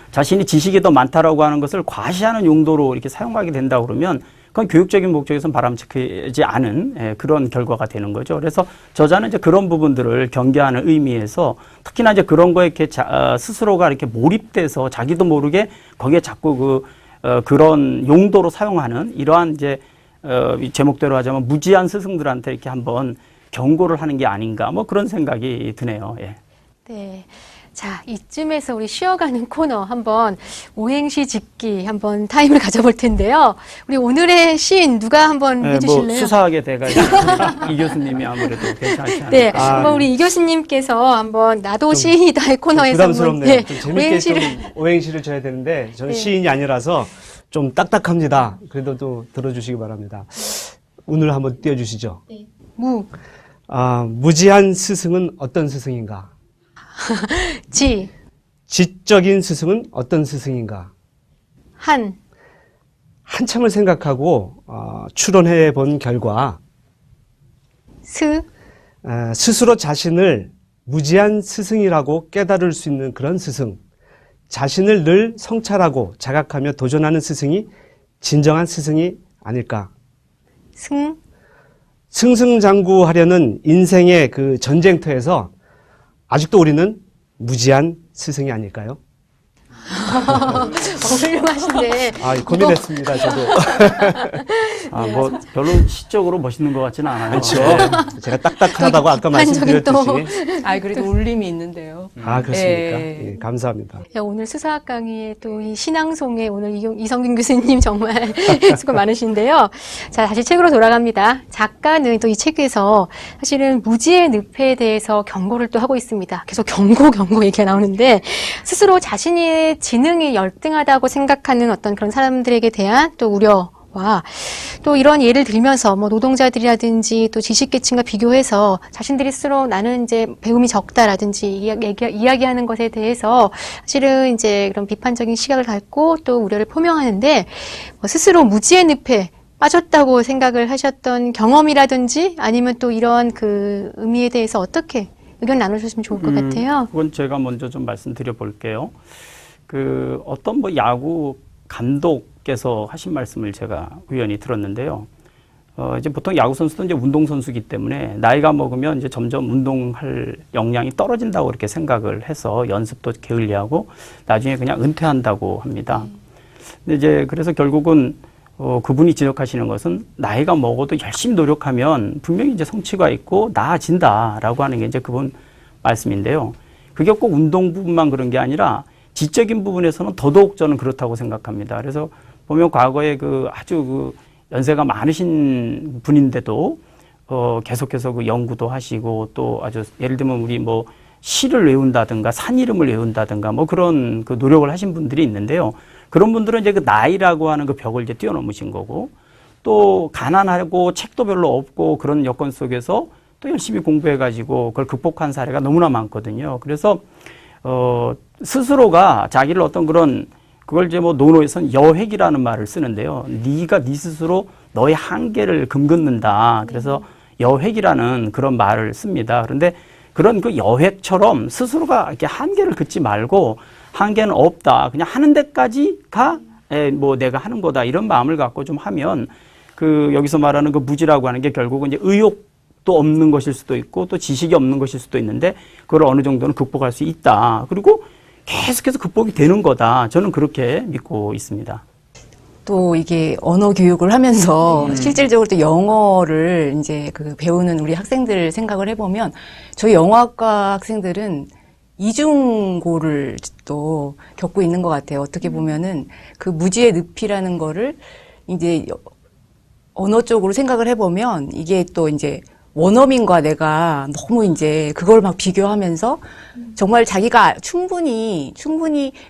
자신이 지식이 더 많다라고 하는 것을 과시하는 용도로 이렇게 사용하게 된다 그러면 그건 교육적인 목적에서는 바람직하지 않은 그런 결과가 되는 거죠. 그래서 저자는 이제 그런 부분들을 경계하는 의미에서 특히나 이제 그런 거에 이렇게 스스로가 이렇게 몰입돼서 자기도 모르게 거기에 자꾸 그런 용도로 사용하는 이러한 이제 제목대로 하자면 무지한 스승들한테 이렇게 한번 경고를 하는 게 아닌가 뭐 그런 생각이 드네요. 예. 네. 자, 이쯤에서 우리 쉬어가는 코너 한번 오행시 짓기 한번 타임을 가져볼 텐데요. 우리 오늘의 시인 누가 한번 해주실래요? 뭐 수사하게 돼가 이 교수님이 아무래도 괜찮지 않을까. 네, 한번 우리 이 교수님께서 한번 나도 시인이다의 코너에서 부담스럽네요. 한번 좀 재밌게 좀 오행시를 쳐야 되는데 저는 시인이 아니라서 좀 딱딱합니다. 그래도 또 들어주시기 바랍니다. 오늘 한번 띄워주시죠. 네. 무지한 스승은 어떤 스승인가? 지적인 스승은 어떤 스승인가? 한참을 생각하고 추론해 본 결과 스스로 자신을 무지한 스승이라고 깨달을 수 있는 그런 스승, 자신을 늘 성찰하고 자각하며 도전하는 스승이 진정한 스승이 아닐까? 승승장구하려는 인생의 그 전쟁터에서 아직도 우리는 무지한 스승이 아닐까요? 훌륭하신데. 고민했습니다, 저도. 뭐 별로 시적으로 멋있는 것 같지는 않아요. 그렇죠. 제가 딱딱하다고 아까 말씀드렸듯이. 그래도 울림이 있는데요. 그렇습니까? 예, 감사합니다. 오늘 수사학 강의에 또 이 신앙송에 오늘 이성균 교수님 정말 수고 많으신데요. 자, 다시 책으로 돌아갑니다. 작가는 또 이 책에서 사실은 무지의 늪에 대해서 경고를 또 하고 있습니다. 계속 경고 얘기가 나오는데 스스로 자신의 지능이 열등하다고 생각하는 어떤 그런 사람들에게 대한 또 우려와 또 이런 예를 들면서 뭐 노동자들이라든지 또 지식계층과 비교해서 자신들이 스스로 나는 이제 배움이 적다라든지 이야기하는 것에 대해서 사실은 이제 그런 비판적인 시각을 갖고 또 우려를 표명하는데 스스로 무지의 늪에 빠졌다고 생각을 하셨던 경험이라든지 아니면 또 이런 그 의미에 대해서 어떻게 의견 나누셨으면 좋을 것 같아요. 그건 제가 먼저 좀 말씀드려 볼게요. 어떤 뭐 야구 감독께서 하신 말씀을 제가 우연히 들었는데요. 이제 보통 야구 선수도 이제 운동 선수기 때문에 나이가 먹으면 이제 점점 운동할 역량이 떨어진다고 이렇게 생각을 해서 연습도 게을리하고 나중에 그냥 은퇴한다고 합니다. 근데 이제 그래서 결국은 그분이 지적하시는 것은 나이가 먹어도 열심히 노력하면 분명히 이제 성취가 있고 나아진다라고 하는 게 이제 그분 말씀인데요. 그게 꼭 운동 부분만 그런 게 아니라 지적인 부분에서는 더더욱 저는 그렇다고 생각합니다. 그래서 보면 과거에 아주 연세가 많으신 분인데도 계속해서 연구도 하시고 또 아주 예를 들면 우리 뭐 시를 외운다든가 산 이름을 외운다든가 뭐 그런 노력을 하신 분들이 있는데요. 그런 분들은 이제 나이라고 하는 벽을 이제 뛰어넘으신 거고 또 가난하고 책도 별로 없고 그런 여건 속에서 또 열심히 공부해가지고 그걸 극복한 사례가 너무나 많거든요. 그래서 스스로가 자기를 어떤 그걸 이제 뭐 논어에서는 여획이라는 말을 쓰는데요. 네가 네 스스로 너의 한계를 금긋는다. 그래서 여획이라는 그런 말을 씁니다. 그런데 그런 여획처럼 스스로가 이렇게 한계를 긋지 말고 한계는 없다. 그냥 하는 데까지 뭐 내가 하는 거다. 이런 마음을 갖고 좀 하면 여기서 말하는 무지라고 하는 게 결국은 이제 의욕도 없는 것일 수도 있고 또 지식이 없는 것일 수도 있는데 그걸 어느 정도는 극복할 수 있다. 그리고 계속해서 극복이 되는 거다. 저는 그렇게 믿고 있습니다. 또 이게 언어 교육을 하면서 실질적으로 또 영어를 이제 그 배우는 우리 학생들 생각을 해보면 저희 영어학과 학생들은 이중고를 또 겪고 있는 것 같아요. 어떻게 보면은 그 무지의 늪이라는 거를 이제 언어 쪽으로 생각을 해보면 이게 또 이제 원어민과 내가 너무 이제 그걸 막 비교하면서 정말 자기가 충분히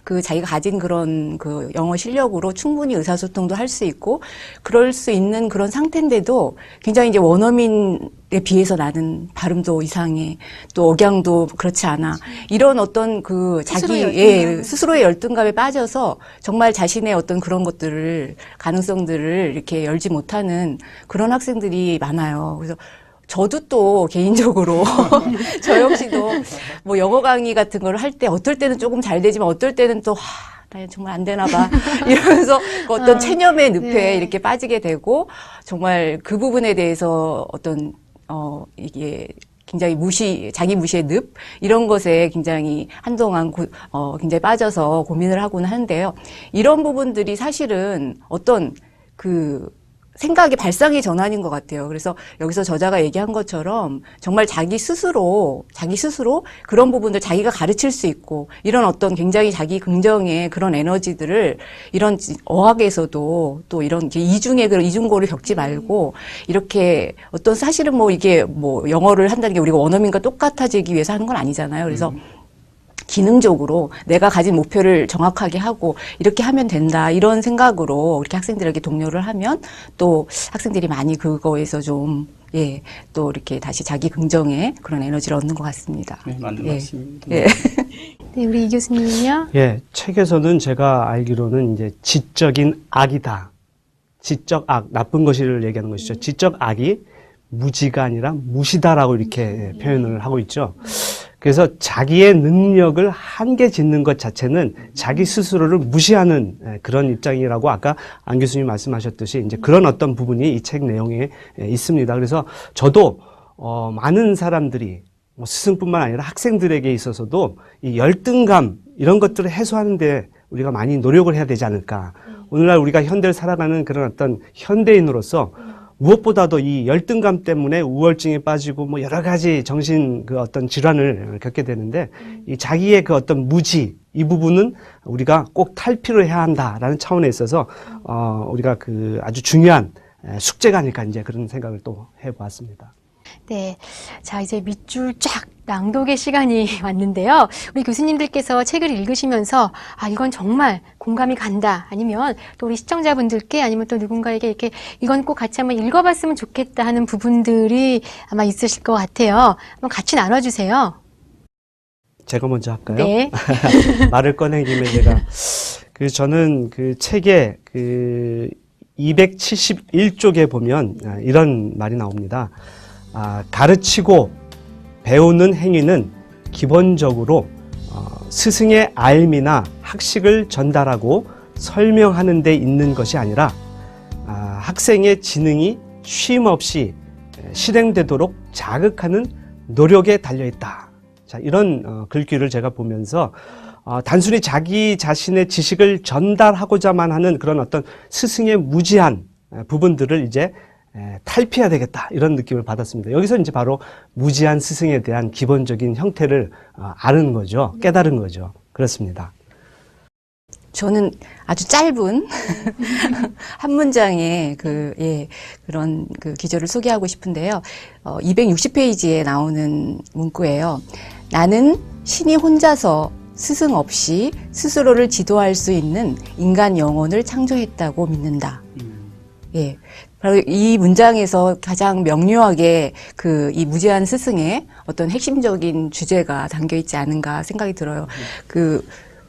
그 자기가 가진 그런 그 영어 실력으로 충분히 의사소통도 할 수 있고 그럴 수 있는 그런 상태인데도 굉장히 이제 원어민에 비해서 나는 발음도 이상해 또 억양도 그렇지 않아 이런 어떤 그 자기 스스로의 열등감에 빠져서 정말 자신의 어떤 그런 것들을 가능성들을 이렇게 열지 못하는 그런 학생들이 많아요. 그래서 저도 또 개인적으로 저 역시도 뭐 영어 강의 같은 걸 할 때 어떨 때는 조금 잘 되지만 어떨 때는 또 나 정말 안 되나 봐 이러면서 어떤 체념의 늪에 네. 이렇게 빠지게 되고 정말 그 부분에 대해서 어떤 이게 굉장히 자기 무시의 늪 이런 것에 굉장히 한동안 굉장히 빠져서 고민을 하고는 하는데요. 이런 부분들이 사실은 어떤 그 생각의 발상의 전환인 것 같아요. 그래서 여기서 저자가 얘기한 것처럼 정말 자기 스스로 그런 부분들 자기가 가르칠 수 있고 이런 어떤 굉장히 자기 긍정의 그런 에너지들을 이런 어학에서도 또 이런 이중의 그런 이중고를 겪지 말고 이렇게 어떤 사실은 뭐 이게 뭐 영어를 한다는 게 우리가 원어민과 똑같아지기 위해서 하는 건 아니잖아요. 그래서 기능적으로 내가 가진 목표를 정확하게 하고 이렇게 하면 된다 이런 생각으로 이렇게 학생들에게 독려를 하면 또 학생들이 많이 그거에서 좀 또 이렇게 다시 자기 긍정의 그런 에너지를 얻는 것 같습니다. 네, 맞는 말씀입니다. 예. 네, 우리 이 교수님은요? 예, 책에서는 제가 알기로는 이제 지적인 악이다. 지적 악, 나쁜 것을 얘기하는 것이죠. 지적 악이 무지가 아니라 무시다라고 이렇게 표현을 하고 있죠. 그래서 자기의 능력을 한계 짓는 것 자체는 자기 스스로를 무시하는 그런 입장이라고 아까 안 교수님 말씀하셨듯이 이제 그런 어떤 부분이 이 책 내용에 있습니다. 그래서 저도 많은 사람들이 스승뿐만 아니라 학생들에게 있어서도 이 열등감 이런 것들을 해소하는데 우리가 많이 노력을 해야 되지 않을까. 오늘날 우리가 현대를 살아가는 그런 어떤 현대인으로서 무엇보다도 이 열등감 때문에 우울증에 빠지고 뭐 여러 가지 정신 그 어떤 질환을 겪게 되는데 이 자기의 그 어떤 무지 이 부분은 우리가 꼭 탈피를 해야 한다라는 차원에 있어서 우리가 그 아주 중요한 숙제가 아닐까 이제 그런 생각을 또 해보았습니다. 네. 자, 이제 밑줄 쫙 낭독의 시간이 왔는데요. 우리 교수님들께서 책을 읽으시면서, 아, 이건 정말 공감이 간다. 아니면 또 우리 시청자분들께 아니면 또 누군가에게 이렇게 이건 꼭 같이 한번 읽어봤으면 좋겠다 하는 부분들이 아마 있으실 것 같아요. 한번 같이 나눠주세요. 제가 먼저 할까요? 네. 말을 꺼낸 김에 제가 저는 그 책의 그 271쪽에 보면 이런 말이 나옵니다. 가르치고 배우는 행위는 기본적으로 스승의 알미나 학식을 전달하고 설명하는 데 있는 것이 아니라 학생의 지능이 쉼 없이 실행되도록 자극하는 노력에 달려있다. 자, 이런 글귀를 제가 보면서 단순히 자기 자신의 지식을 전달하고자만 하는 그런 어떤 스승의 무지한 부분들을 이제 탈피해야 되겠다 이런 느낌을 받았습니다. 여기서 이제 바로 무지한 스승에 대한 기본적인 형태를 아는 거죠. 깨달은 거죠. 그렇습니다. 저는 아주 짧은 한 문장의 그런 그 기절을 소개하고 싶은데요. 260페이지에 나오는 문구예요. 나는 신이 혼자서 스승 없이 스스로를 지도할 수 있는 인간 영혼을 창조했다고 믿는다. 예. 바로 이 문장에서 가장 명료하게 이 무지한 스승의 어떤 핵심적인 주제가 담겨 있지 않은가 생각이 들어요.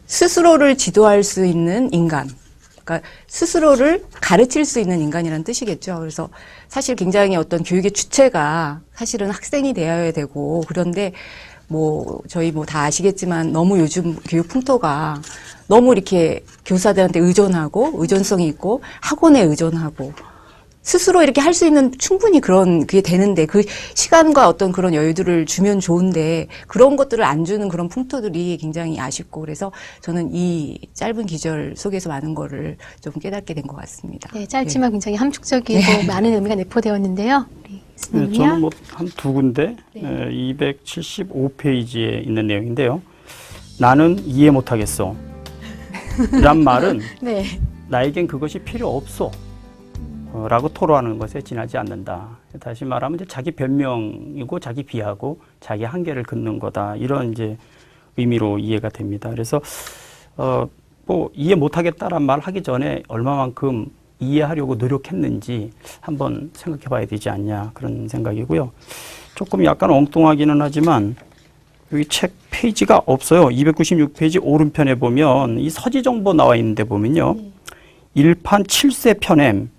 스스로를 지도할 수 있는 인간. 그러니까 스스로를 가르칠 수 있는 인간이라는 뜻이겠죠. 그래서 사실 굉장히 어떤 교육의 주체가 사실은 학생이 되어야 되고 그런데 저희 다 아시겠지만 너무 요즘 교육 풍토가 너무 이렇게 교사들한테 의존하고 의존성이 있고 학원에 의존하고 스스로 이렇게 할 수 있는 충분히 그게 되는데 그 시간과 어떤 그런 여유들을 주면 좋은데 그런 것들을 안 주는 그런 풍토들이 굉장히 아쉽고 그래서 저는 이 짧은 기절 속에서 많은 거를 좀 깨닫게 된 것 같습니다. 네, 짧지만 굉장히 함축적이고 많은 의미가 내포되었는데요. 우리 네, 교수님이요? 저는 뭐 한 두 군데 네. 275페이지에 있는 내용인데요. 나는 이해 못하겠어. 란 말은 네. 나에겐 그것이 필요 없어. 라고 토로하는 것에 지나지 않는다. 다시 말하면 이제 자기 변명이고 자기 비하고 자기 한계를 긋는 거다. 이런 이제 의미로 이해가 됩니다. 그래서 뭐 이해 못하겠다란 말 하기 전에 얼마만큼 이해하려고 노력했는지 한번 생각해 봐야 되지 않냐 그런 생각이고요. 조금 약간 엉뚱하기는 하지만 여기 책 페이지가 없어요. 296페이지 오른편에 보면 이 서지 정보 나와 있는데 보면요. 1판 7세 편엠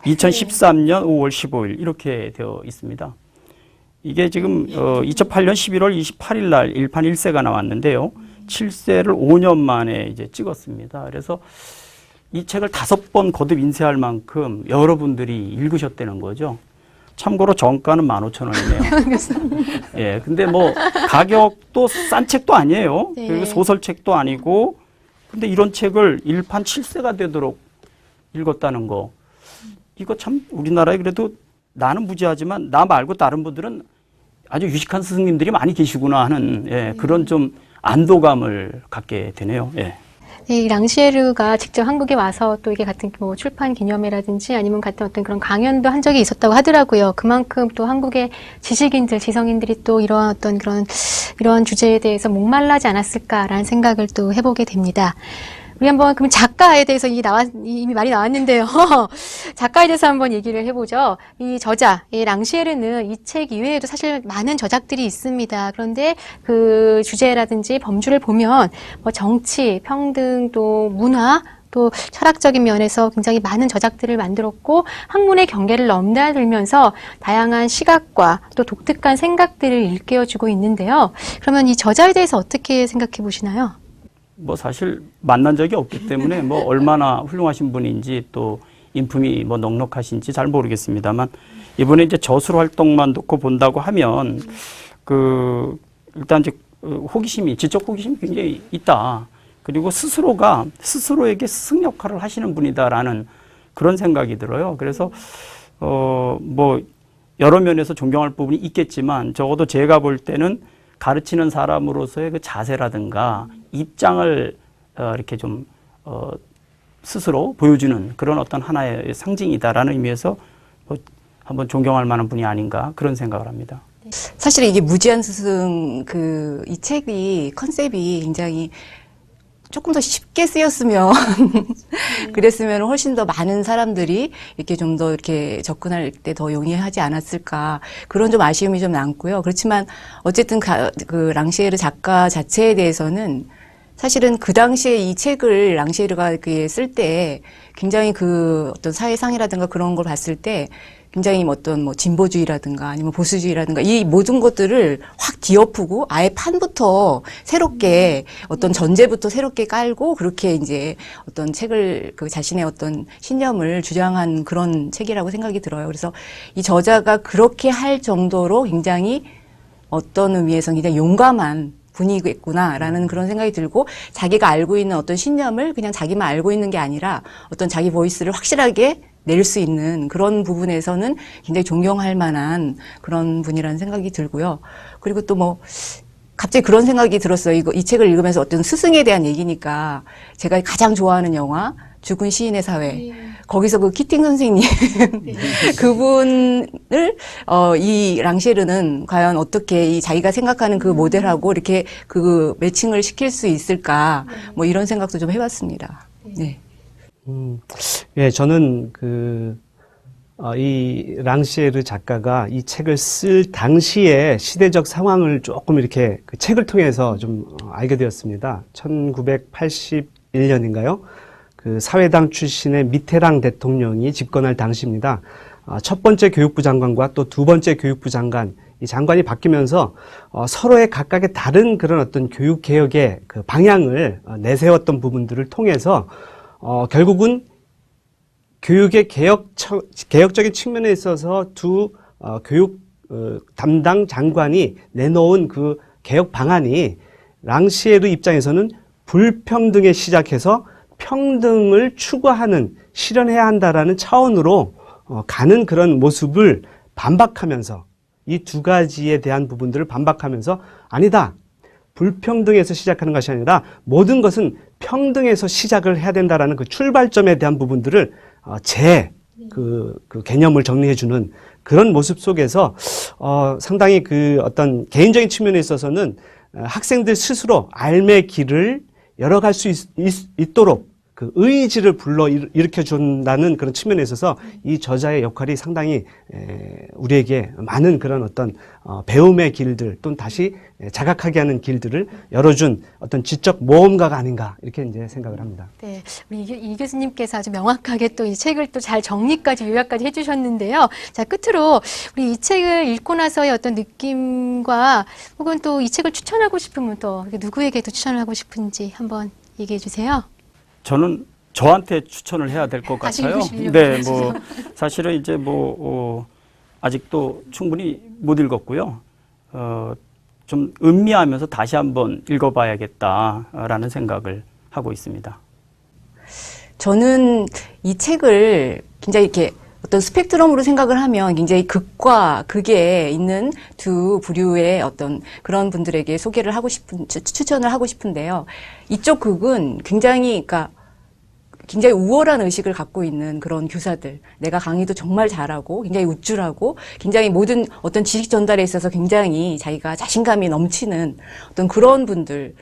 2013년 5월 15일 이렇게 되어 있습니다. 이게 지금 2008년 11월 28일 날 1판 1세가 나왔는데요. 7세를 5년 만에 이제 찍었습니다. 그래서 이 책을 5번 거듭 인쇄할 만큼 여러분들이 읽으셨다는 거죠. 참고로 정가는 15,000원이네요. 예, 근데 뭐 가격도 싼 책도 아니에요. 네. 그리고 소설책도 아니고 근데 이런 책을 1판 7세가 되도록 읽었다는 거. 이거 참 우리나라에 그래도 나는 무지하지만 나 말고 다른 분들은 아주 유식한 스승님들이 많이 계시구나 하는 그런 좀 안도감을 갖게 되네요. 예. 네, 이 랑시에르가 직접 한국에 와서 또 이게 같은 뭐 출판 기념회라든지 아니면 같은 어떤 그런 강연도 한 적이 있었다고 하더라고요. 그만큼 또 한국의 지식인들, 지성인들이 또 이러한 어떤 이런 주제에 대해서 목말라지 않았을까라는 생각을 또 해보게 됩니다. 우리 한번 그럼 작가에 대해서 이미 말이 나왔는데요. 작가에 대해서 한번 얘기를 해보죠. 이 저자, 이 랑시에르는 이 책 이외에도 사실 많은 저작들이 있습니다. 그런데 그 주제라든지 범주를 보면 뭐 정치, 평등, 또 문화, 또 철학적인 면에서 굉장히 많은 저작들을 만들었고 학문의 경계를 넘나들면서 다양한 시각과 또 독특한 생각들을 일깨워주고 있는데요. 그러면 이 저자에 대해서 어떻게 생각해 보시나요? 뭐 사실 만난 적이 없기 때문에 뭐 얼마나 훌륭하신 분인지 또 인품이 뭐 넉넉하신지 잘 모르겠습니다만 이번에 이제 저술 활동만 놓고 본다고 하면 그 일단 이제 호기심이 지적 호기심이 굉장히 있다. 그리고 스스로에게 스승 역할을 하시는 분이다라는 그런 생각이 들어요. 그래서 뭐 여러 면에서 존경할 부분이 있겠지만 적어도 제가 볼 때는 가르치는 사람으로서의 그 자세라든가 입장을 이렇게 좀 스스로 보여주는 그런 어떤 하나의 상징이다라는 의미에서 뭐 한번 존경할 만한 분이 아닌가 그런 생각을 합니다. 사실 이게 무지한 스승 이 책이 컨셉이 굉장히 조금 더 쉽게 쓰였으면 그랬으면 훨씬 더 많은 사람들이 이렇게 좀 더 이렇게 접근할 때 더 용이하지 않았을까 그런 좀 아쉬움이 좀 남고요. 그렇지만 어쨌든 그 랑시에르 작가 자체에 대해서는 사실은 그 당시에 이 책을 랑시에르가 쓸 때 굉장히 그 어떤 사회상이라든가 그런 걸 봤을 때 굉장히 어떤 뭐 진보주의라든가 아니면 보수주의라든가 이 모든 것들을 확 뒤엎고 아예 판부터 새롭게 어떤 전제부터 새롭게 깔고 그렇게 이제 어떤 책을 그 자신의 어떤 신념을 주장한 그런 책이라고 생각이 들어요. 그래서 이 저자가 그렇게 할 정도로 굉장히 어떤 의미에서 굉장히 용감한 분이겠구나라는 그런 생각이 들고 자기가 알고 있는 어떤 신념을 그냥 자기만 알고 있는 게 아니라 어떤 자기 보이스를 확실하게 낼 수 있는 그런 부분에서는 굉장히 존경할 만한 그런 분이라는 생각이 들고요. 그리고 또 뭐 갑자기 그런 생각이 들었어요. 이 책을 읽으면서 어떤 스승에 대한 얘기니까 제가 가장 좋아하는 영화 죽은 시인의 사회. 거기서 그 키팅 선생님 그분을 이 랑시에르는 과연 어떻게 이 자기가 생각하는 그 모델하고 이렇게 그 매칭을 시킬 수 있을까 뭐 이런 생각도 좀 해봤습니다. 네. 예, 저는 이 랑시에르 작가가 이 책을 쓸 당시의 시대적 상황을 조금 이렇게 그 책을 통해서 좀 알게 되었습니다. 1981년인가요? 그 사회당 출신의 미테랑 대통령이 집권할 당시입니다. 첫 번째 교육부 장관과 또 두 번째 교육부 장관, 이 장관이 바뀌면서 서로의 각각의 다른 그런 어떤 교육 개혁의 그 방향을 내세웠던 부분들을 통해서 결국은 교육의 개혁적인 측면에 있어서 두 교육 담당 장관이 내놓은 그 개혁 방안이 랑시에르 입장에서는 불평등에 시작해서 평등을 추구하는, 실현해야 한다라는 차원으로 가는 그런 모습을 반박하면서, 이 두 가지에 대한 부분들을 반박하면서, 아니다, 불평등에서 시작하는 것이 아니라 모든 것은 평등에서 시작을 해야 된다라는 그 출발점에 대한 부분들을 그 개념을 정리해주는 그런 모습 속에서 상당히 그 어떤 개인적인 측면에 있어서는 학생들 스스로 삶의 길을 열어갈 수 있도록 그 의지를 불러 일으켜 준다는 그런 측면에 있어서 이 저자의 역할이 상당히 우리에게 많은 그런 어떤 배움의 길들 또는 다시 자각하게 하는 길들을 열어준 어떤 지적 모험가가 아닌가 이렇게 이제 생각을 합니다. 네, 우리 이 교수님께서 아주 명확하게 또 이 책을 또 잘 정리까지 요약까지 해주셨는데요. 자, 끝으로 우리 이 책을 읽고 나서의 어떤 느낌과 혹은 또 이 책을 추천하고 싶으면 또 누구에게 또 추천하고 싶은지 한번 얘기해 주세요. 저는 저한테 추천을 해야 될 것 다시 같아요. 읽으시려고 네, 뭐 사실은 이제 아직도 충분히 못 읽었고요. 좀 음미하면서 다시 한번 읽어봐야겠다라는 생각을 하고 있습니다. 저는 이 책을 굉장히 이렇게 어떤 스펙트럼으로 생각을 하면 굉장히 극과 극에 있는 두 부류의 어떤 그런 분들에게 소개를 하고 추천을 하고 싶은데요. 이쪽 극은 그러니까 굉장히 우월한 의식을 갖고 있는 그런 교사들. 내가 강의도 정말 잘하고 굉장히 우쭐하고 굉장히 모든 어떤 지식 전달에 있어서 굉장히 자기가 자신감이 넘치는 어떤 그런 분들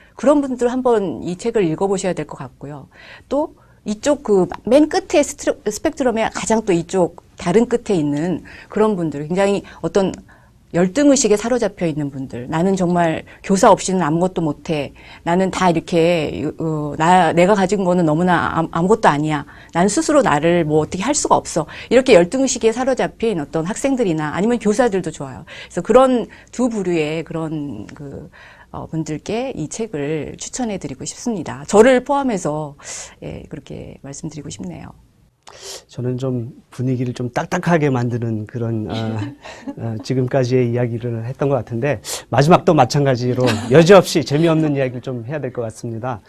한번 이 책을 읽어보셔야 될 것 같고요. 또 이쪽 그 맨 끝에 스펙트럼의 가장 또 이쪽 다른 끝에 있는 그런 분들, 굉장히 어떤 열등의식에 사로잡혀 있는 분들, 나는 정말 교사 없이는 아무것도 못해, 나는 다 이렇게 내가 가진 거는 너무나 아무것도 아니야, 난 스스로 나를 뭐 어떻게 할 수가 없어, 이렇게 열등의식에 사로잡힌 어떤 학생들이나 아니면 교사들도 좋아요. 그래서 그런 두 부류의 그런 분들께 이 책을 추천해드리고 싶습니다. 저를 포함해서 그렇게 말씀드리고 싶네요. 저는 좀 분위기를 좀 딱딱하게 만드는 그런 지금까지의 이야기를 했던 것 같은데 마지막도 마찬가지로 여지없이 재미없는 이야기를 좀 해야 될 것 같습니다.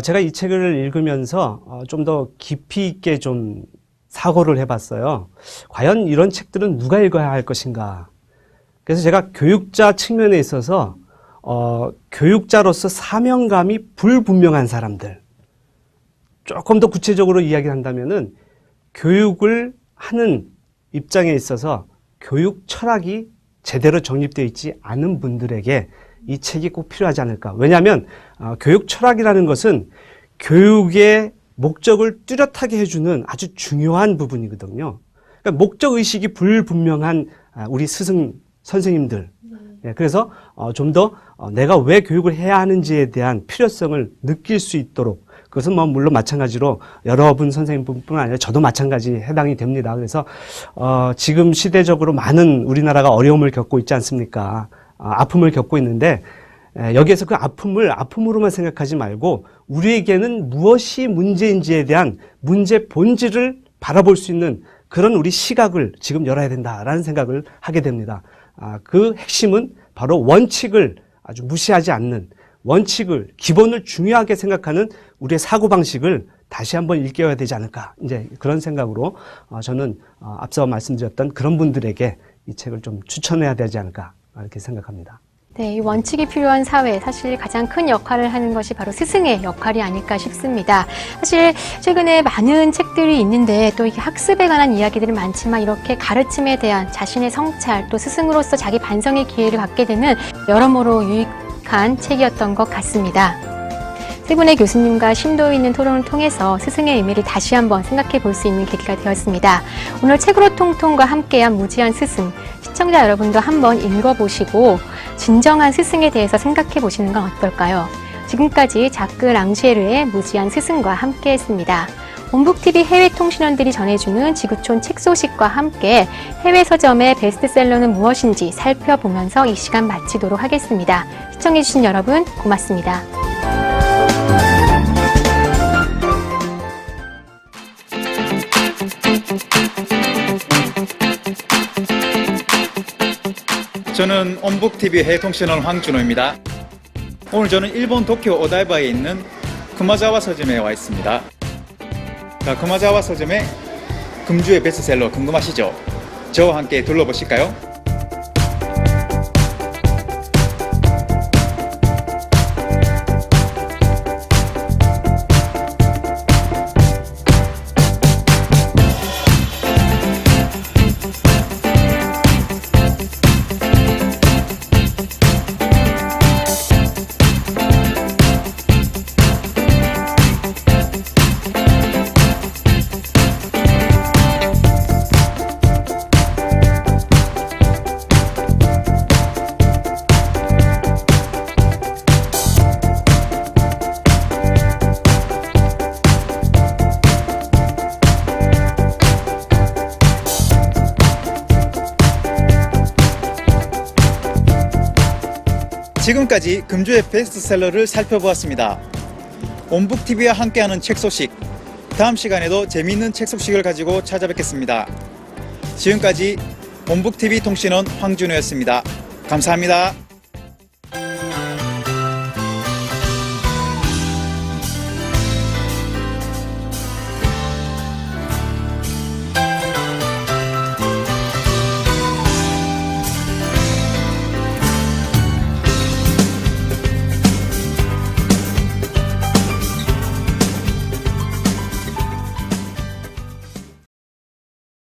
제가 이 책을 읽으면서 좀 더 깊이 있게 좀 사고를 해봤어요. 과연 이런 책들은 누가 읽어야 할 것인가. 그래서 제가 교육자 측면에 있어서 교육자로서 사명감이 불분명한 사람들, 조금 더 구체적으로 이야기한다면은 교육을 하는 입장에 있어서 교육 철학이 제대로 정립되어 있지 않은 분들에게 이 책이 꼭 필요하지 않을까. 왜냐하면 교육 철학이라는 것은 교육의 목적을 뚜렷하게 해주는 아주 중요한 부분이거든요. 그러니까 목적의식이 불분명한 우리 스승, 선생님들. 그래서 좀 더 내가 왜 교육을 해야 하는지에 대한 필요성을 느낄 수 있도록, 그것은 뭐 물론 마찬가지로 여러분 선생님뿐만 아니라 저도 마찬가지 해당이 됩니다. 그래서 지금 시대적으로 많은 우리나라가 어려움을 겪고 있지 않습니까? 아픔을 겪고 있는데 여기에서 그 아픔을 아픔으로만 생각하지 말고 우리에게는 무엇이 문제인지에 대한 문제 본질을 바라볼 수 있는 그런 우리 시각을 지금 열어야 된다라는 생각을 하게 됩니다. 그 핵심은 바로 원칙을 아주 무시하지 않는, 원칙을, 기본을 중요하게 생각하는 우리의 사고방식을 다시 한번 일깨워야 되지 않을까. 이제 그런 생각으로 저는 앞서 말씀드렸던 그런 분들에게 이 책을 좀 추천해야 되지 않을까. 이렇게 생각합니다. 네, 이 원칙이 필요한 사회, 사실 가장 큰 역할을 하는 것이 바로 스승의 역할이 아닐까 싶습니다. 사실 최근에 많은 책들이 있는데 또 이게 학습에 관한 이야기들이 많지만 이렇게 가르침에 대한 자신의 성찰, 또 스승으로서 자기 반성의 기회를 갖게 되는 여러모로 유익한 책이었던 것 같습니다. 세 분의 교수님과 심도 있는 토론을 통해서 스승의 의미를 다시 한번 생각해 볼 수 있는 계기가 되었습니다. 오늘 책으로 통통과 함께한 무지한 스승, 시청자 여러분도 한번 읽어보시고 진정한 스승에 대해서 생각해 보시는 건 어떨까요? 지금까지 자크 랑시에르의 무지한 스승과 함께했습니다. 온북TV 해외 통신원들이 전해주는 지구촌 책 소식과 함께 해외 서점의 베스트셀러는 무엇인지 살펴보면서 이 시간 마치도록 하겠습니다. 시청해주신 여러분 고맙습니다. 저는 온북TV 해외통신원 황준호입니다. 오늘 저는 일본 도쿄 오다이바에 있는 쿠마자와 서점에 와 있습니다. 쿠마자와 서점의 금주의 베스트셀러 궁금하시죠? 저와 함께 둘러보실까요? 지금까지 금주의 베스트셀러를 살펴보았습니다. 온북TV와 함께하는 책 소식, 다음 시간에도 재미있는 책 소식을 가지고 찾아뵙겠습니다. 지금까지 온북TV 통신원 황준호였습니다. 감사합니다.